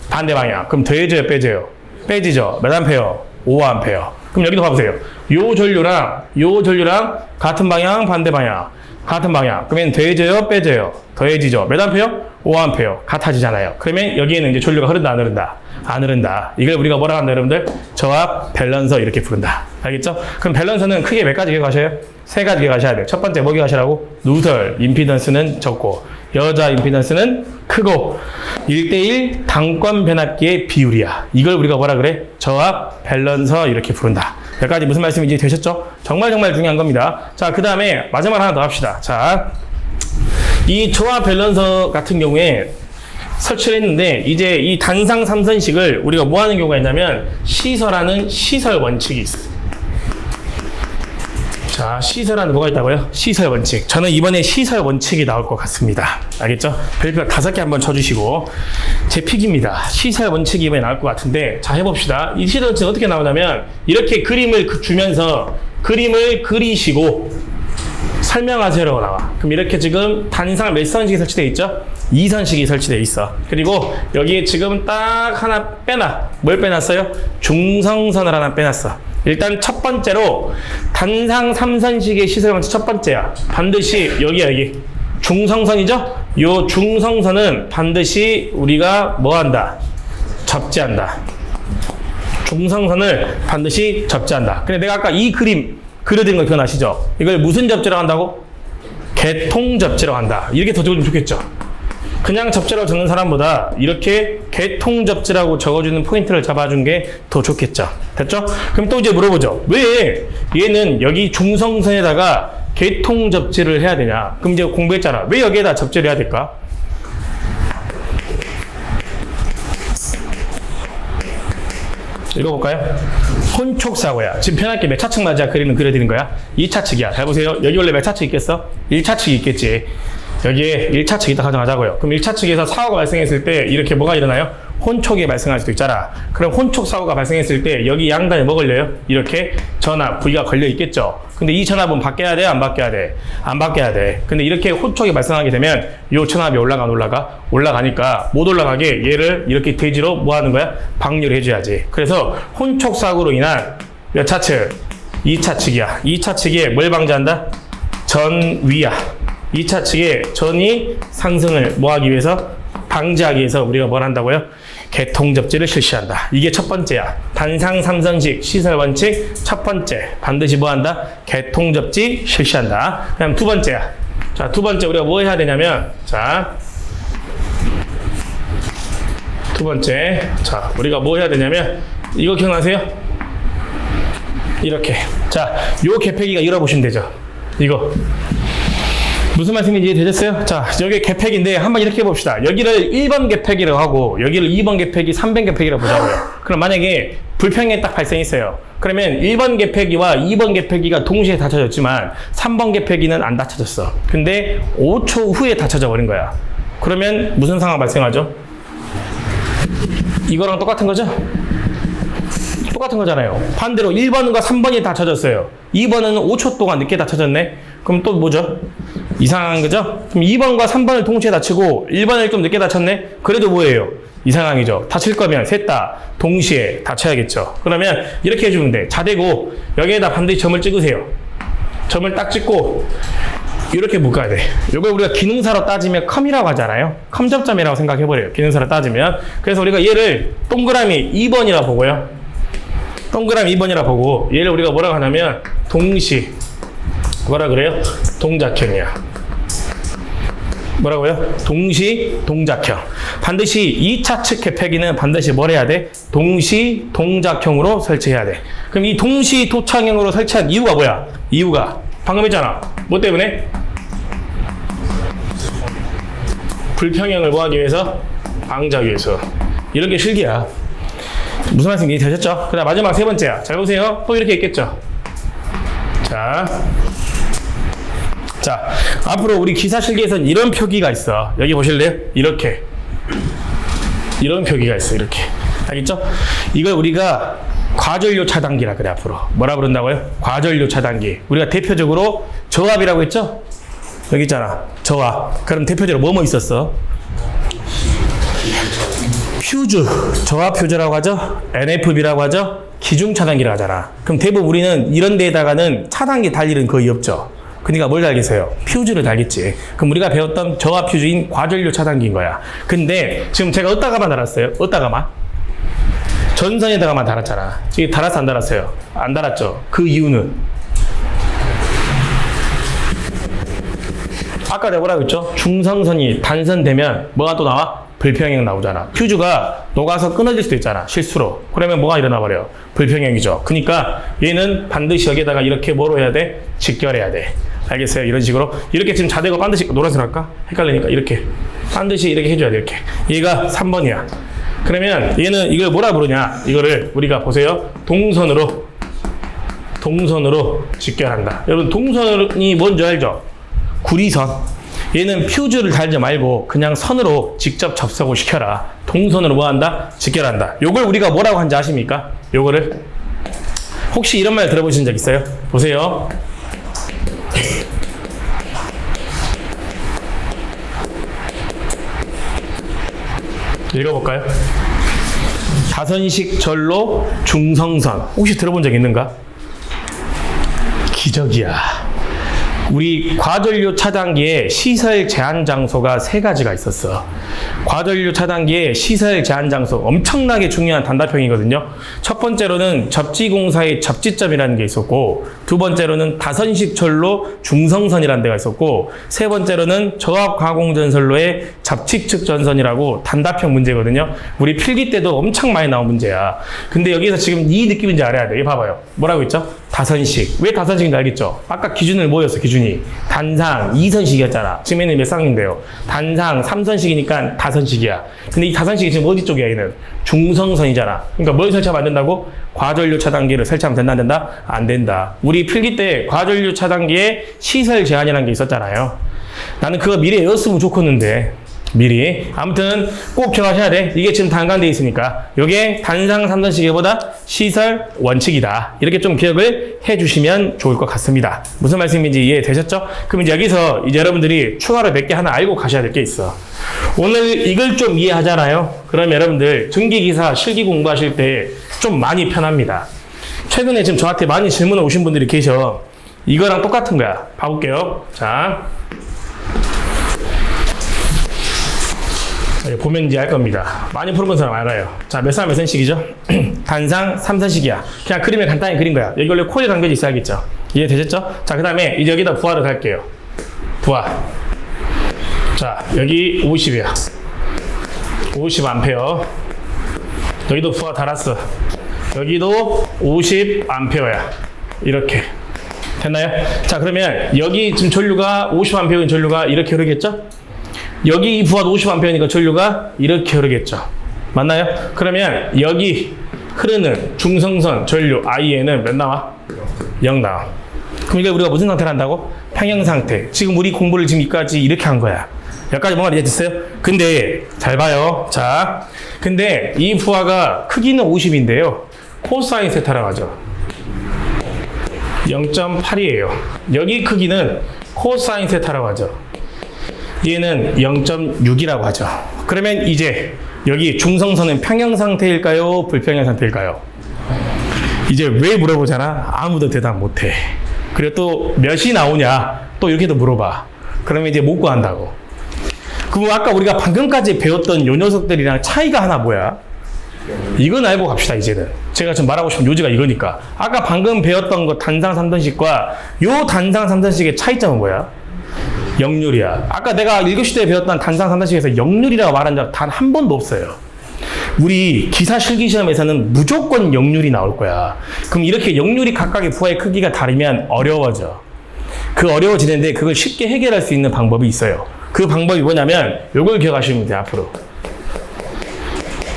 반대 방향. 그럼 더해져요, 빼져요? 빼지죠. 몇 암페어? 5암페어. 그럼 여기도 봐보세요. 요 전류랑 같은 방향, 반대 방향. 같은 방향. 그러면 더해져요, 빼져요? 더해지죠. 몇 암페어? 5암페어. 같아지잖아요. 그러면 여기에는 이제 전류가 흐른다, 안 흐른다? 안 흐른다. 이걸 우리가 뭐라 한다, 여러분들? 저압 밸런서 이렇게 부른다. 알겠죠? 그럼 밸런서는 크게 몇 가지 기억하셔요? 세 가지 기억하셔야 돼요. 첫 번째 뭐 기억하시라고? 누설, 임피던스는 적고, 여자 임피던스는 크고, 1대1 당권 변압기의 비율이야. 이걸 우리가 뭐라 그래? 저압 밸런서 이렇게 부른다. 여기까지 무슨 말씀인지 되셨죠? 정말 중요한 겁니다. 자, 그 다음에 마지막 하나 더 합시다. 자, 이 저압 밸런서 같은 경우에 설치를 했는데 이제 이 단상 3선식을 우리가 뭐 하는 경우가 있냐면 시설하는 시설 원칙이 있어요. 자, 시설하는 뭐가 있다고요? 시설 원칙. 저는 이번에 시설 원칙이 나올 것 같습니다. 알겠죠? 별표 5개 한번 쳐주시고 제 픽입니다. 시설 원칙이 이번에 나올 것 같은데 자, 해봅시다. 이 시설 원칙 어떻게 나오냐면 이렇게 그림을 주면서 그림을 그리시고 설명하세요라고 나와. 그럼 이렇게 지금 단상 몇 선식이 설치되어 있죠? 2선식이 설치되어 있어. 그리고 여기에 지금 딱 하나 빼놔. 뭘 빼놨어요? 중성선을 하나 빼놨어. 일단 첫 번째로 단상 3선식의 시설 원칙 첫 번째야. 반드시 여기 중성선이죠? 요 중성선은 반드시 우리가 뭐 한다? 접지한다. 중성선을 반드시 접지한다. 근데 내가 아까 이 그림 그려드린 거 기억나시죠? 이걸 무슨 접지라고 한다고? 개통 접지라고 한다. 이렇게 더 적어주면 좋겠죠? 그냥 접지라고 적는 사람보다 이렇게 개통 접지라고 적어주는 포인트를 잡아준 게 더 좋겠죠? 됐죠? 그럼 또 이제 물어보죠. 왜 얘는 여기 중성선에다가 개통 접지를 해야 되냐? 그럼 이제 공부했잖아. 왜 여기에다 접지를 해야 될까? 읽어볼까요? 혼촉사고야. 지금 편하게 몇 차측 맞아 그려드린 거야? 2차측이야. 잘 보세요. 여기 원래 몇 차측 있겠어? 1차측이 있겠지. 여기에 1차측 있다 가정하자고요. 그럼 1차측에서 사고가 발생했을 때 이렇게 뭐가 일어나요? 혼촉이 발생할 수도 있잖아. 그럼 혼촉 사고가 발생했을 때 여기 양단에 뭐 걸려요? 이렇게 전압 V가 걸려 있겠죠. 근데 이 전압은 바뀌어야 돼? 안 바뀌어야 돼? 안 바뀌어야 돼. 근데 이렇게 혼촉이 발생하게 되면 이 전압이 올라가 안 올라가? 올라가니까 못 올라가게 얘를 이렇게 대지로 뭐 하는 거야? 방류를 해줘야지. 그래서 혼촉 사고로 인한 몇 차측? 2차측이야. 2차측에 뭘 방지한다? 전위야. 2차측에 전위 상승을 뭐 하기 위해서? 방지하기 위해서 우리가 뭘 한다고요? 개통접지를 실시한다. 이게 첫 번째야. 단상 3선식 시설 원칙 첫 번째. 반드시 뭐 한다? 개통접지 실시한다. 그다음 두 번째야. 자, 두 번째 우리가 뭐 해야 되냐면 자, 두 번째. 자, 우리가 뭐 해야 되냐면 이거 기억나세요? 이렇게. 자, 요 개폐기가 열어보시면 되죠. 이거. 무슨 말씀인지 이해되셨어요? 자, 여기 개폐기인데 한번 이렇게 해봅시다. 여기를 1번 개폐기라고 하고 여기를 2번 개폐기, 3번 개폐기라고 보자고요. 그럼 만약에 불평이 딱 발생했어요. 그러면 1번 개폐기와 2번 개폐기가 동시에 닫혀졌지만 3번 개폐기는 안 닫혀졌어. 근데 5초 후에 닫혀져 버린 거야. 그러면 무슨 상황 발생하죠? 이거랑 똑같은 거죠? 똑같은 거잖아요. 반대로 1번과 3번이 닫혀졌어요. 2번은 5초 동안 늦게 닫혀졌네. 그럼 또 뭐죠? 이상한 거죠? 그럼 2번과 3번을 동시에 닫히고 1번을 좀 늦게 닫혔네? 그래도 뭐예요? 이상항이죠. 닫힐 거면 셋 다 동시에 닫혀야겠죠. 그러면 이렇게 해주면 돼. 자대고 여기에다 반드시 점을 찍으세요. 점을 딱 찍고 이렇게 묶어야 돼. 이걸 우리가 기능사로 따지면 컴이라고 하잖아요. 컴접점이라고 생각해버려요. 기능사로 따지면. 그래서 우리가 얘를 동그라미 2번이라 보고요. 동그라미 2번이라 보고 얘를 우리가 뭐라고 하냐면 동시 뭐라 그래요? 동작형이야. 뭐라고요? 동시 동작형. 반드시 2차측 개폐기는 반드시 뭘 해야 돼? 동시 동작형으로 설치해야 돼. 그럼 이 동시 도착형으로 설치한 이유가 뭐야? 이유가 방금 했잖아. 뭐 때문에? 불평형을 뭐 하기 위해서? 방지하기 위해서. 이런 게 실기야. 무슨 말씀인지 되셨죠? 그 다음 마지막 세 번째야. 잘 보세요. 또 이렇게 있겠죠? 자, 앞으로 우리 기사 실기에서는 이런 표기가 있어. 여기 보실래요? 이렇게. 이런 표기가 있어. 이렇게. 알겠죠? 이걸 우리가 과전류 차단기라 그래, 앞으로. 뭐라 부른다고요? 과전류 차단기. 우리가 대표적으로 저압이라고 했죠? 여기 있잖아. 저하. 그럼 대표적으로 뭐뭐 있었어? 퓨즈. 저하 퓨즈라고 하죠. NFB라고 하죠. 기중 차단기라고 하잖아. 그럼 대부분 우리는 이런 데에다가는 차단기 달 일은 거의 없죠. 그러니까 뭘 달겠어요? 퓨즈를 달겠지. 그럼 우리가 배웠던 저하 퓨즈인 과전류 차단기인 거야. 근데 지금 제가 어디다가만 달았어요? 어디다가만? 전선에다가만 달았잖아. 지금 달았어 안 달았어요? 안 달았죠. 그 이유는 아까 내가 뭐라고 했죠? 중성선이 단선되면 뭐가 또 나와? 불평형 나오잖아. 퓨즈가 녹아서 끊어질 수도 있잖아. 실수로. 그러면 뭐가 일어나 버려? 불평형이죠. 그러니까 얘는 반드시 여기에다가 이렇게 뭐로 해야 돼? 직결해야 돼. 알겠어요? 이런 식으로. 이렇게 지금 자대고 반드시 노란색 할까? 헷갈리니까 이렇게. 반드시 이렇게 해줘야 돼. 이렇게. 얘가 3번이야. 그러면 얘는 이걸 뭐라 부르냐? 이거를 우리가 보세요. 동선으로 직결한다. 여러분 동선이 뭔지 알죠? 구리선. 얘는 퓨즈를 달지 말고 그냥 선으로 직접 접속을 시켜라. 동선으로 뭐 한다? 직결한다. 요걸 우리가 뭐라고 한지 아십니까? 요거를 혹시 이런 말 들어보신 적 있어요? 보세요. 읽어볼까요? 다선식 전로 중성선. 혹시 들어본 적 있는가? 기적이야. 우리 과전류 차단기에 시설 제한 장소가 3가지가 있었어. 과전류 차단기에 시설 제한 장소 엄청나게 중요한 단답형이거든요. 첫 번째로는 접지공사의 접지점이라는 게 있었고, 두 번째로는 다선식 전로 중성선이라는 데가 있었고, 세 번째로는 저압가공전선로의 접측측 전선이라고 단답형 문제거든요. 우리 필기 때도 엄청 많이 나온 문제야. 근데 여기서 지금 이 느낌인지 알아야 돼. 이거 봐봐요. 뭐라고 했죠? 다선식. 왜 다선식인지 알겠죠? 아까 기준을 뭐였어? 기준이 단상 2선식이었잖아. 지금 얘는 몇 상인데요? 단상 3선식이니까 다선식이야. 근데 이 다선식이 지금 어디 쪽이야? 얘는 중성선이잖아. 그러니까 뭘 설치하면 안 된다고? 과전류 차단기를 설치하면 된다 안 된다? 안 된다. 우리 필기 때 과전류 차단기에 시설 제한이라는 게 있었잖아요. 나는 그거 미리 외웠으면 좋겠는데 미리. 아무튼 꼭 기억하셔야 돼. 이게 지금 단간되어 있으니까. 요게 단상 3선식보다 시설 원칙이다. 이렇게 좀 기억을 해주시면 좋을 것 같습니다. 무슨 말씀인지 이해되셨죠? 그럼 이제 여기서 이제 여러분들이 추가로 몇 개 하나 알고 가셔야 될 게 있어. 오늘 이걸 좀 이해하잖아요. 그럼 여러분들 전기기사 실기 공부하실 때 좀 많이 편합니다. 최근에 지금 저한테 많이 질문을 오신 분들이 계셔. 이거랑 똑같은 거야. 봐볼게요. 자. 보면 이제 알 겁니다. 많이 풀어본 사람 알아요. 자, 몇 선 몇 선식이죠? 단상 3선식이야. 그냥 그림을 간단히 그린 거야. 여기 원래 코일 간격이 있어야겠죠? 이해되셨죠? 자, 그 다음에 이제 여기다 부하를 갈게요. 부하. 자, 여기 50이야. 50A. 여기도 부하 달았어. 여기도 50A야. 이렇게. 됐나요? 자, 그러면 여기 지금 전류가 50A인 전류가 이렇게 흐르겠죠? 여기 이 부하도 50A니까 전류가 이렇게 흐르겠죠. 맞나요? 그러면 여기 흐르는 중성선 전류 I에는 몇 나와? 0 나와. 그럼 이게 우리가 무슨 상태를 한다고? 평형 상태. 지금 우리 공부를 지금 여기까지 이렇게 한 거야. 여기까지 뭔가 이해됐어요? 근데 잘 봐요. 자, 근데 이 부하가 크기는 50인데요. 코사인 세타라고 하죠. 0.8이에요. 여기 크기는 코사인 세타라고 하죠. 얘는 0.6이라고 하죠. 그러면 이제 여기 중성선은 평형 상태일까요? 불평형 상태일까요? 이제 왜 물어보잖아? 아무도 대답 못해. 그리고 또 몇이 나오냐? 또 이렇게도 물어봐. 그러면 이제 못 구한다고. 그럼 아까 우리가 방금까지 배웠던 요 녀석들이랑 차이가 하나 뭐야? 이건 알고 갑시다. 이제는 제가 지금 말하고 싶은 요지가 이거니까. 아까 방금 배웠던 거 단상 3선식과 요 단상 3선식의 차이점은 뭐야? 역률이야. 아까 내가 1교시 때 배웠던 단상 3선식에서 역률이라고 말한 적 단 한 번도 없어요. 우리 기사 실기시험에서는 무조건 역률이 나올 거야. 그럼 이렇게 역률이 각각의 부하의 크기가 다르면 어려워져. 그 어려워지는데 그걸 쉽게 해결할 수 있는 방법이 있어요. 그 방법이 뭐냐면 요걸 기억하시면 돼요. 앞으로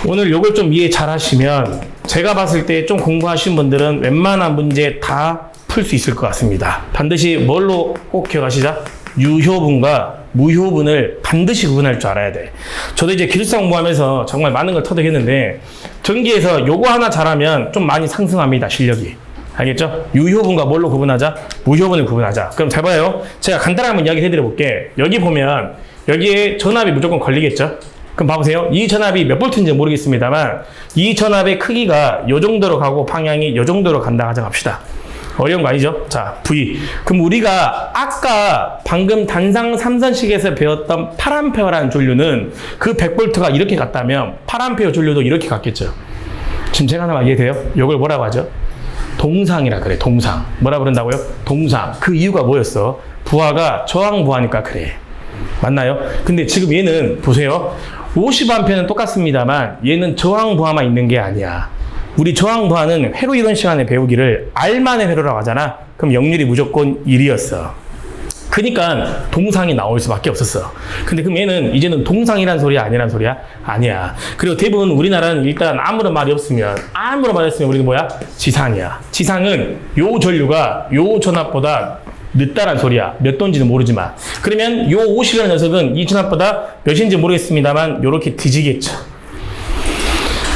오늘 요걸 좀 이해 잘 하시면 제가 봤을 때 좀 공부하신 분들은 웬만한 문제 다 풀 수 있을 것 같습니다. 반드시 뭘로 꼭 기억하시자? 유효분과 무효분을 반드시 구분할 줄 알아야 돼. 저도 이제 기술사 공부하면서 정말 많은 걸 터득했는데 전기에서 요거 하나 잘하면 좀 많이 상승합니다. 실력이. 알겠죠? 유효분과 뭘로 구분하자? 무효분을 구분하자. 그럼 잘 봐요. 제가 간단하게 한번 이야기 해드려 볼게. 여기 보면 여기에 전압이 무조건 걸리겠죠? 그럼 봐보세요. 이 전압이 몇 볼트인지 모르겠습니다만 이 전압의 크기가 이 정도로 가고 방향이 이 정도로 간다 가정합시다. 어려운 거 아니죠? 자, V. 그럼 우리가 아까 방금 단상 3선식에서 배웠던 8A라는 전류는 그 100V가 이렇게 갔다면 8A 전류도 이렇게 갔겠죠. 지금 제가 하나 이해돼요? 이걸 뭐라고 하죠? 동상이라 그래. 동상. 뭐라 그런다고요? 동상. 그 이유가 뭐였어? 부하가 저항 부하니까 그래. 맞나요? 근데 지금 얘는 보세요. 50A는 똑같습니다만 얘는 저항 부하만 있는 게 아니야. 우리 저항 부하는 회로 이론 시간에 배우기를 R만의 회로라고 하잖아. 그럼 역률이 무조건 1이었어. 그러니까 동상이 나올 수밖에 없었어. 근데 그럼 얘는 이제는 동상이란 소리야 아니란 소리야? 아니야. 그리고 대부분 우리나라는 일단 아무런 말이 없으면 우리는 뭐야? 지상이야. 지상은 요 전류가 요 전압보다 늦다란 소리야. 몇 도인지는 모르지만. 그러면 요 50이라는 녀석은 이 전압보다 몇인지 모르겠습니다만 요렇게 뒤지겠죠.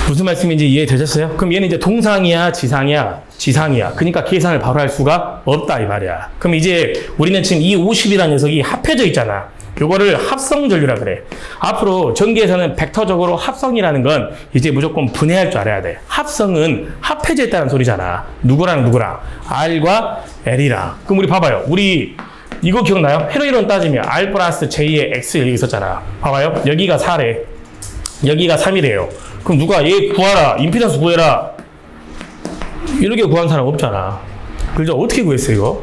무슨 말씀인지 이해되셨어요? 그럼 얘는 이제 동상이야, 지상이야? 지상이야. 그러니까 계산을 바로 할 수가 없다 이 말이야. 그럼 이제 우리는 지금 이 50이라는 녀석이 합해져 있잖아. 요거를 합성전류라 그래. 앞으로 전기에서는 벡터적으로 합성이라는 건 이제 무조건 분해할 줄 알아야 돼. 합성은 합해져 있다는 소리잖아. 누구랑 누구랑? R과 L이랑. 그럼 우리 봐봐요. 우리 이거 기억나요? 회로이론 따지면 R 플러스 J의 X 여기 있었잖아. 봐봐요. 여기가 4래. 여기가 3이래요. 그럼 누가 얘 구하라. 임피던스 구해라. 이렇게 구한 사람 없잖아. 그죠? 어떻게 구했어 이거?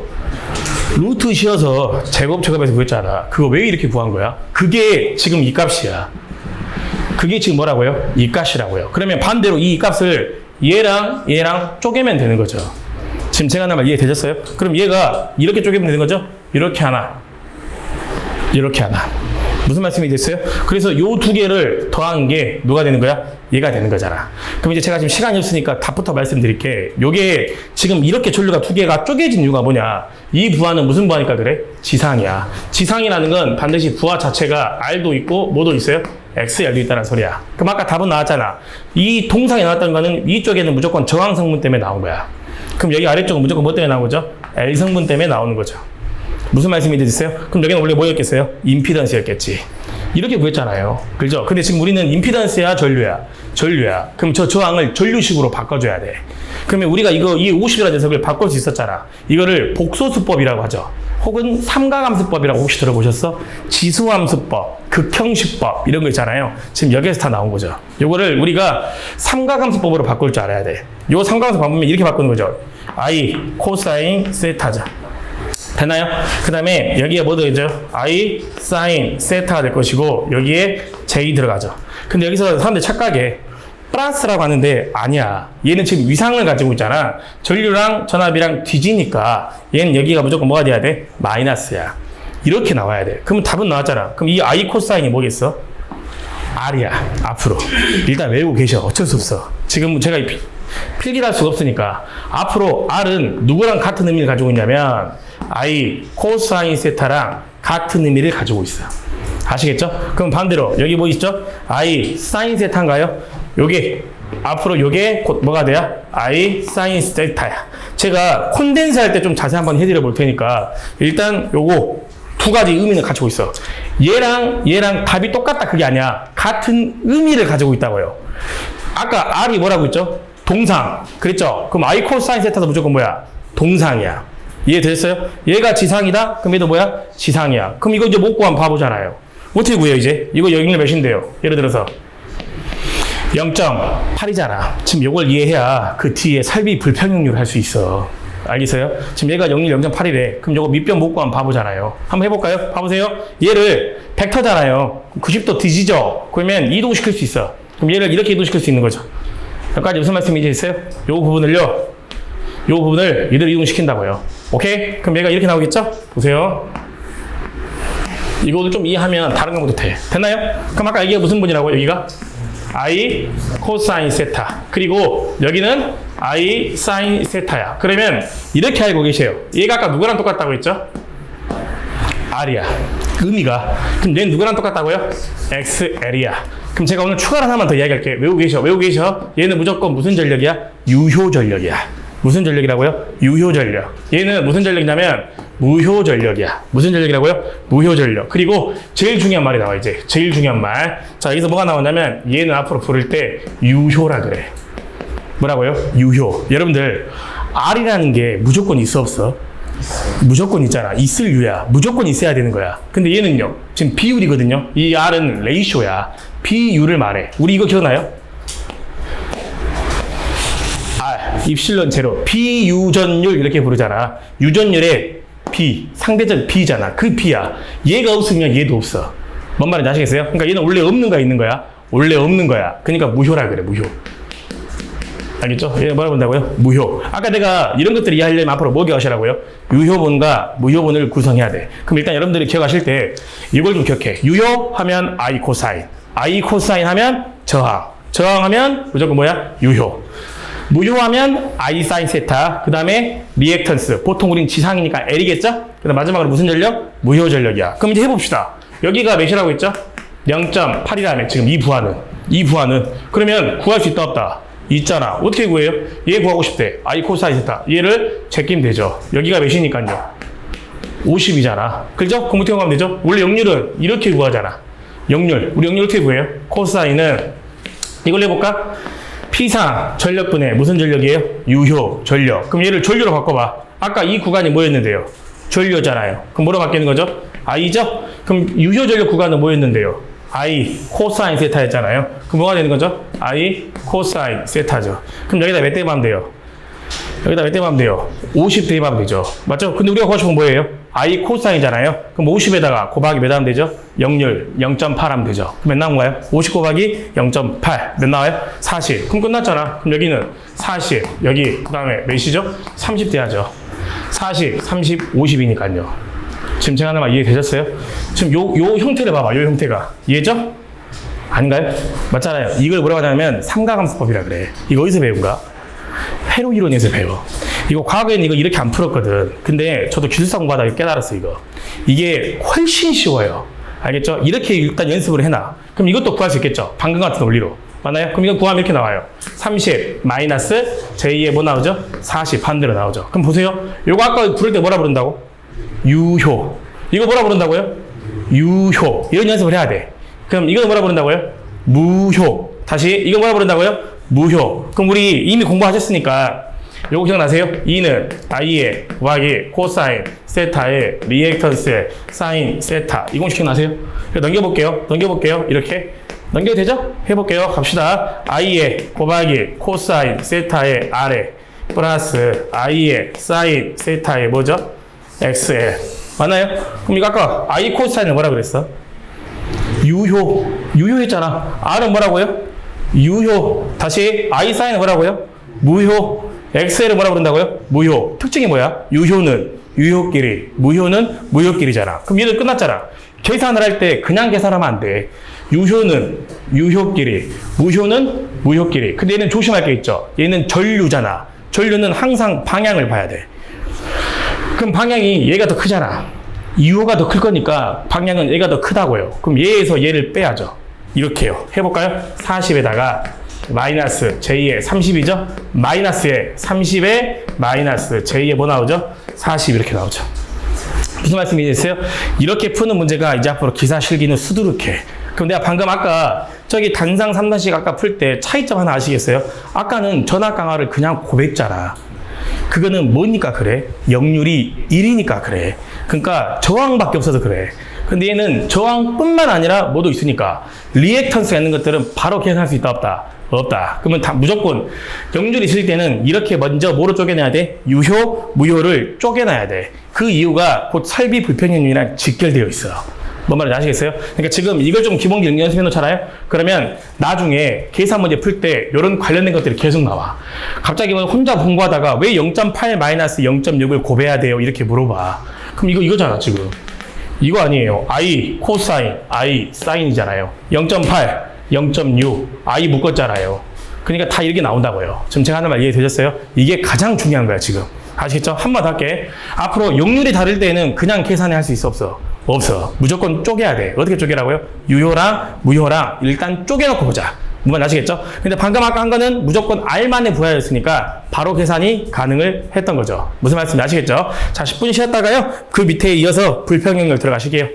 루트 씌어서 제곱해서 구했잖아. 그거 왜 이렇게 구한 거야? 그게 지금 이 값이야. 그게 지금 뭐라고요? 이 값이라고요. 그러면 반대로 이 값을 얘랑 쪼개면 되는 거죠. 지금 제가 하는 말 이해되셨어요? 그럼 얘가 이렇게 쪼개면 되는 거죠? 이렇게 하나, 이렇게 하나. 무슨 말씀이 됐어요? 그래서 요 두 개를 더한 게 누가 되는 거야? 얘가 되는 거잖아. 그럼 이제 제가 지금 시간이 없으니까 답부터 말씀드릴게. 요게 지금 이렇게 전류가 두 개가 쪼개진 이유가 뭐냐? 이 부하는 무슨 부하니까 그래? 지상이야. 지상이라는 건 반드시 부하 자체가 R도 있고 뭐도 있어요? XL도 있다는 소리야. 그럼 아까 답은 나왔잖아. 이 동상이 나왔다는 거는 이쪽에는 무조건 저항 성분 때문에 나온 거야. 그럼 여기 아래쪽은 무조건 뭐 때문에 나온 거죠? L 성분 때문에 나오는 거죠. 무슨 말씀이 되셨어요? 그럼 여기는 원래 뭐였겠어요? 임피던스였겠지. 이렇게 구했잖아요. 그죠? 근데 지금 우리는 임피던스야, 전류야? 전류야. 그럼 저 저항을 전류식으로 바꿔줘야 돼. 그러면 우리가 이 50이라는 녀석을 바꿀 수 있었잖아. 이거를 복소수법이라고 하죠. 혹은 삼각함수법이라고 혹시 들어보셨어? 지수함수법, 극형식법 이런 거 있잖아요. 지금 여기에서 다 나온 거죠. 요거를 우리가 삼각함수법으로 바꿀 줄 알아야 돼. 요 삼각함수 바꾸면 이렇게 바꾸는 거죠. I 코사인 세타자. 되나요? 그 다음에 여기에 뭐 들어있죠? I sin 세타가 될 것이고 여기에 J 들어가죠. 근데 여기서 사람들 착각해. 플러스라고 하는데 아니야. 얘는 지금 위상을 가지고 있잖아. 전류랑 전압이랑 뒤지니까 얘는 여기가 무조건 뭐가 돼야 돼? 마이너스야. 이렇게 나와야 돼. 그럼 답은 나왔잖아. 그럼 이 I 코사인이 뭐겠어? R이야. 앞으로. 일단 외우고 계셔. 어쩔 수 없어. 지금 제가 필기할 수가 없으니까. 앞으로 R은 누구랑 같은 의미를 가지고 있냐면 I 코사인 세타랑 같은 의미를 가지고 있어. 아시겠죠? 그럼 반대로 여기 뭐 있죠? I 사인 세타인가요? 요게 앞으로 요게 곧 뭐가 돼야? I 사인 세타야. 제가 콘덴스 할 때 좀 자세히 한번 해드려 볼 테니까 일단 요거 두 가지 의미는 가지고 있어. 얘랑 답이 똑같다 그게 아니야. 같은 의미를 가지고 있다고요. 아까 R이 뭐라고 했죠? 동상. 그랬죠? 그럼 I 코사인 세타도 무조건 뭐야? 동상이야. 이해되셨어요? 얘가 지상이다? 그럼 얘도 뭐야? 지상이야. 그럼 이거 이제 못 구하면 바보잖아요. 어떻게 구해요, 이제? 이거 역률 몇인데요? 예를 들어서 0.8이잖아. 지금 이걸 이해해야 그 뒤에 살비 불평형률을 할 수 있어. 알겠어요? 지금 얘가 역률 0.8이래. 그럼 이거 밑변 못 구하면 바보잖아요. 한번 해볼까요? 봐보세요. 얘를 벡터잖아요. 90도 뒤지죠? 그러면 이동시킬 수 있어. 그럼 얘를 이렇게 이동시킬 수 있는 거죠. 여기까지 무슨 말씀이 있어요? 요 부분을 이대로 이동시킨다고요. 오케이? 그럼 얘가 이렇게 나오겠죠? 보세요. 이거를 좀 이해하면 다른 경우도 돼. 됐나요? 그럼 아까 이게 무슨 분이라고? 여기가 I 코사인 세타. 그리고 여기는 I 사인 세타야. 그러면 이렇게 알고 계세요. 얘가 아까 누구랑 똑같다고 했죠? R이야. 의미가. 그럼 얘는 누구랑 똑같다고요? XL이야. 그럼 제가 오늘 추가로 하나만 더 이야기할게요. 외우고 계셔. 얘는 무조건 무슨 전력이야? 유효 전력이야. 무슨 전력이라고요? 유효 전력. 얘는 무슨 전력이냐면 무효 전력이야. 무슨 전력이라고요? 무효 전력. 그리고 제일 중요한 말이 나와 이제. 제일 중요한 말. 자, 여기서 뭐가 나오냐면 얘는 앞으로 부를 때 유효라 그래. 뭐라고요? 유효. 여러분들 R이라는 게 무조건 있어 없어? 무조건 있잖아. 있을 유야. 무조건 있어야 되는 거야. 근데 얘는요. 지금 비율이거든요. 이 R은 레이쇼야. 비율을 말해. 우리 이거 기억나요? R, 입실론 제로. 비유전율 이렇게 부르잖아. 유전율의 B, 상대적 B잖아. 그 B야. 얘가 없으면 얘도 없어. 뭔 말인지 아시겠어요? 그러니까 얘는 원래 없는 거야, 있는 거야? 원래 없는 거야. 그러니까 무효라 그래, 무효. 알겠죠? 얘 뭐라 본다고요? 무효. 아까 내가 이런 것들 이해하려면 앞으로 뭐 기억하시라고요? 유효본과 무효본을 구성해야 돼. 그럼 일단 여러분들이 기억하실 때 이걸 좀 기억해. 유효 하면 I 코사인. I 코사인 하면 저항. 저항하면 무조건 뭐야? 유효. 무효하면 I 사인 세타. 그 다음에 리액턴스. 보통 우린 지상이니까 L이겠죠? 그 다음 마지막으로 무슨 전력? 무효 전력이야. 그럼 이제 해봅시다. 여기가 몇이라고 했죠? 0.8이라며 지금 이 부하는. 이 부하는. 그러면 구할 수 있다 없다? 있잖아. 어떻게 구해요? 얘 구하고 싶대. I 코사인 세타. 얘를 제끼면 되죠. 여기가 몇이니까요? 50이잖아. 그죠? 그럼 어떻게 구하면 되죠? 원래 역률은 이렇게 구하잖아. 역률. 우리 역률 어떻게 구해요? 코사인은 이걸 해볼까? P상 전력분의 무슨 전력이에요? 유효 전력. 그럼 얘를 전류로 바꿔봐. 아까 이 구간이 뭐였는데요? 전류였잖아요. 그럼 뭐로 바뀌는 거죠? I죠? 그럼 유효 전력 구간은 뭐였는데요? I 코사인 세타였잖아요. 그럼 뭐가 되는 거죠? I 코사인 세타죠. 그럼 여기다 몇 대입하면 돼요? 여기다 몇 대입하면 돼요? 50 대입하면 되죠. 맞죠? 근데 우리가 구하고 싶은 건 뭐예요? I 코사인이잖아요. 그럼 50에다가 곱하기 몇 하면 되죠? 역률 0.8 하면 되죠. 그럼 몇 나온 거예요? 50 곱하기 0.8 몇 나와요? 40. 그럼 끝났잖아. 그럼 여기는 40. 여기 그 다음에 몇이죠? 30 돼야죠. 40, 30, 50이니까요. 지금 제가 하는 말 이해되셨어요? 지금 요 형태를 봐봐. 요 형태가. 이해죠? 아닌가요? 맞잖아요. 이걸 뭐라고 하냐면 삼가함수법이라 그래. 이거 어디서 배운가? 회로 이론에서 배워. 이거 과거에는 이거 이렇게 안 풀었거든. 근데 저도 기술사 공부하다가 깨달았어, 이거. 이게 훨씬 쉬워요. 알겠죠? 이렇게 일단 연습을 해놔. 그럼 이것도 구할 수 있겠죠? 방금 같은 원리로. 맞나요? 그럼 이거 구하면 이렇게 나와요. 30 마이너스 j2에 뭐 나오죠? 40 반대로 나오죠. 그럼 보세요. 이거 아까 부를 때 뭐라 부른다고? 유효. 이거 뭐라 부른다고요? 유효. 이런 연습을 해야 돼. 그럼 이거 뭐라 부른다고요? 무효. 다시 이거 뭐라 부른다고요? 무효. 그럼 우리 이미 공부하셨으니까 요거 기억나세요? E는 I의 곱하기 코사인 세타의 리액턴스의 사인 세타. 이 공식 기억나세요? 넘겨볼게요. 넘겨볼게요. 이렇게 넘겨도 되죠? 해볼게요. 갑시다. I의 곱하기 코사인 세타의 R에 플러스 I의 사인 세타의 뭐죠? XL. 맞나요? 그럼 이거 아까 I 코사인은 뭐라 그랬어? 유효. 유효했잖아. R은 뭐라고요? 유효. 다시 I 사인은 뭐라고요? 무효. XL을 뭐라 부른다고요? 무효. 특징이 뭐야? 유효는 유효끼리, 무효는 무효끼리잖아. 그럼 얘는 끝났잖아. 계산을 할 때 그냥 계산하면 안 돼. 유효는 유효끼리, 무효는 무효끼리. 근데 얘는 조심할 게 있죠. 얘는 전류잖아. 전류는 항상 방향을 봐야 돼. 그럼 방향이 얘가 더 크잖아. 유효가 더 클 거니까 방향은 얘가 더 크다고요. 그럼 얘에서 얘를 빼야죠. 이렇게요. 해볼까요? 40에다가 마이너스 j2에 30이죠? 마이너스에 30에 마이너스 j2에 뭐 나오죠? 40 이렇게 나오죠. 무슨 말씀이겠어요? 이렇게 푸는 문제가 이제 앞으로 기사 실기는 수두룩해. 그럼 내가 방금 아까 저기 단상 3단식 아까 풀 때 차이점 하나 아시겠어요? 아까는 전압 강화를 그냥 고백잖아. 그거는 뭐니까 그래? 역률이 1이니까 그래. 그러니까 저항밖에 없어서 그래. 근데 얘는 저항뿐만 아니라 뭐도 있으니까 리액턴스가 있는 것들은 바로 계산할 수 있다 없다? 없다. 그러면 다 무조건 역률이 있을 때는 이렇게 먼저 뭐로 쪼개내야 돼? 유효, 무효를 쪼개놔야 돼. 그 이유가 곧 설비 불편율이랑 직결되어 있어. 뭔 말인지 아시겠어요? 그러니까 지금 이걸 좀 기본기 연습해 놓잖아요? 그러면 나중에 계산 문제 풀 때 이런 관련된 것들이 계속 나와. 갑자기 혼자 공부하다가 왜 0.8 마이너스 0.6을 곱해야 돼요? 이렇게 물어봐. 그럼 이거잖아, 지금. 이거 아니에요. I 코사인, I 사인이잖아요. 0.8, 0.6, I 묶었잖아요. 그러니까 다 이렇게 나온다고요. 지금 제가 하는 말 이해되셨어요? 이게 가장 중요한 거야, 지금. 아시겠죠? 한 번 더 할게. 앞으로 역률이 다를 때는 그냥 계산을 할 수 있어, 없어? 없어. 무조건 쪼개야 돼. 어떻게 쪼개라고요? 유효랑 무효랑 일단 쪼개놓고 보자. 무슨 말인지 아시겠죠? 근데 방금 아까 한 거는 무조건 R만의 부하였으니까 바로 계산이 가능을 했던 거죠. 무슨 말씀인지 아시겠죠? 자, 10분 쉬었다가요. 그 밑에 이어서 불평행을 들어가실게요.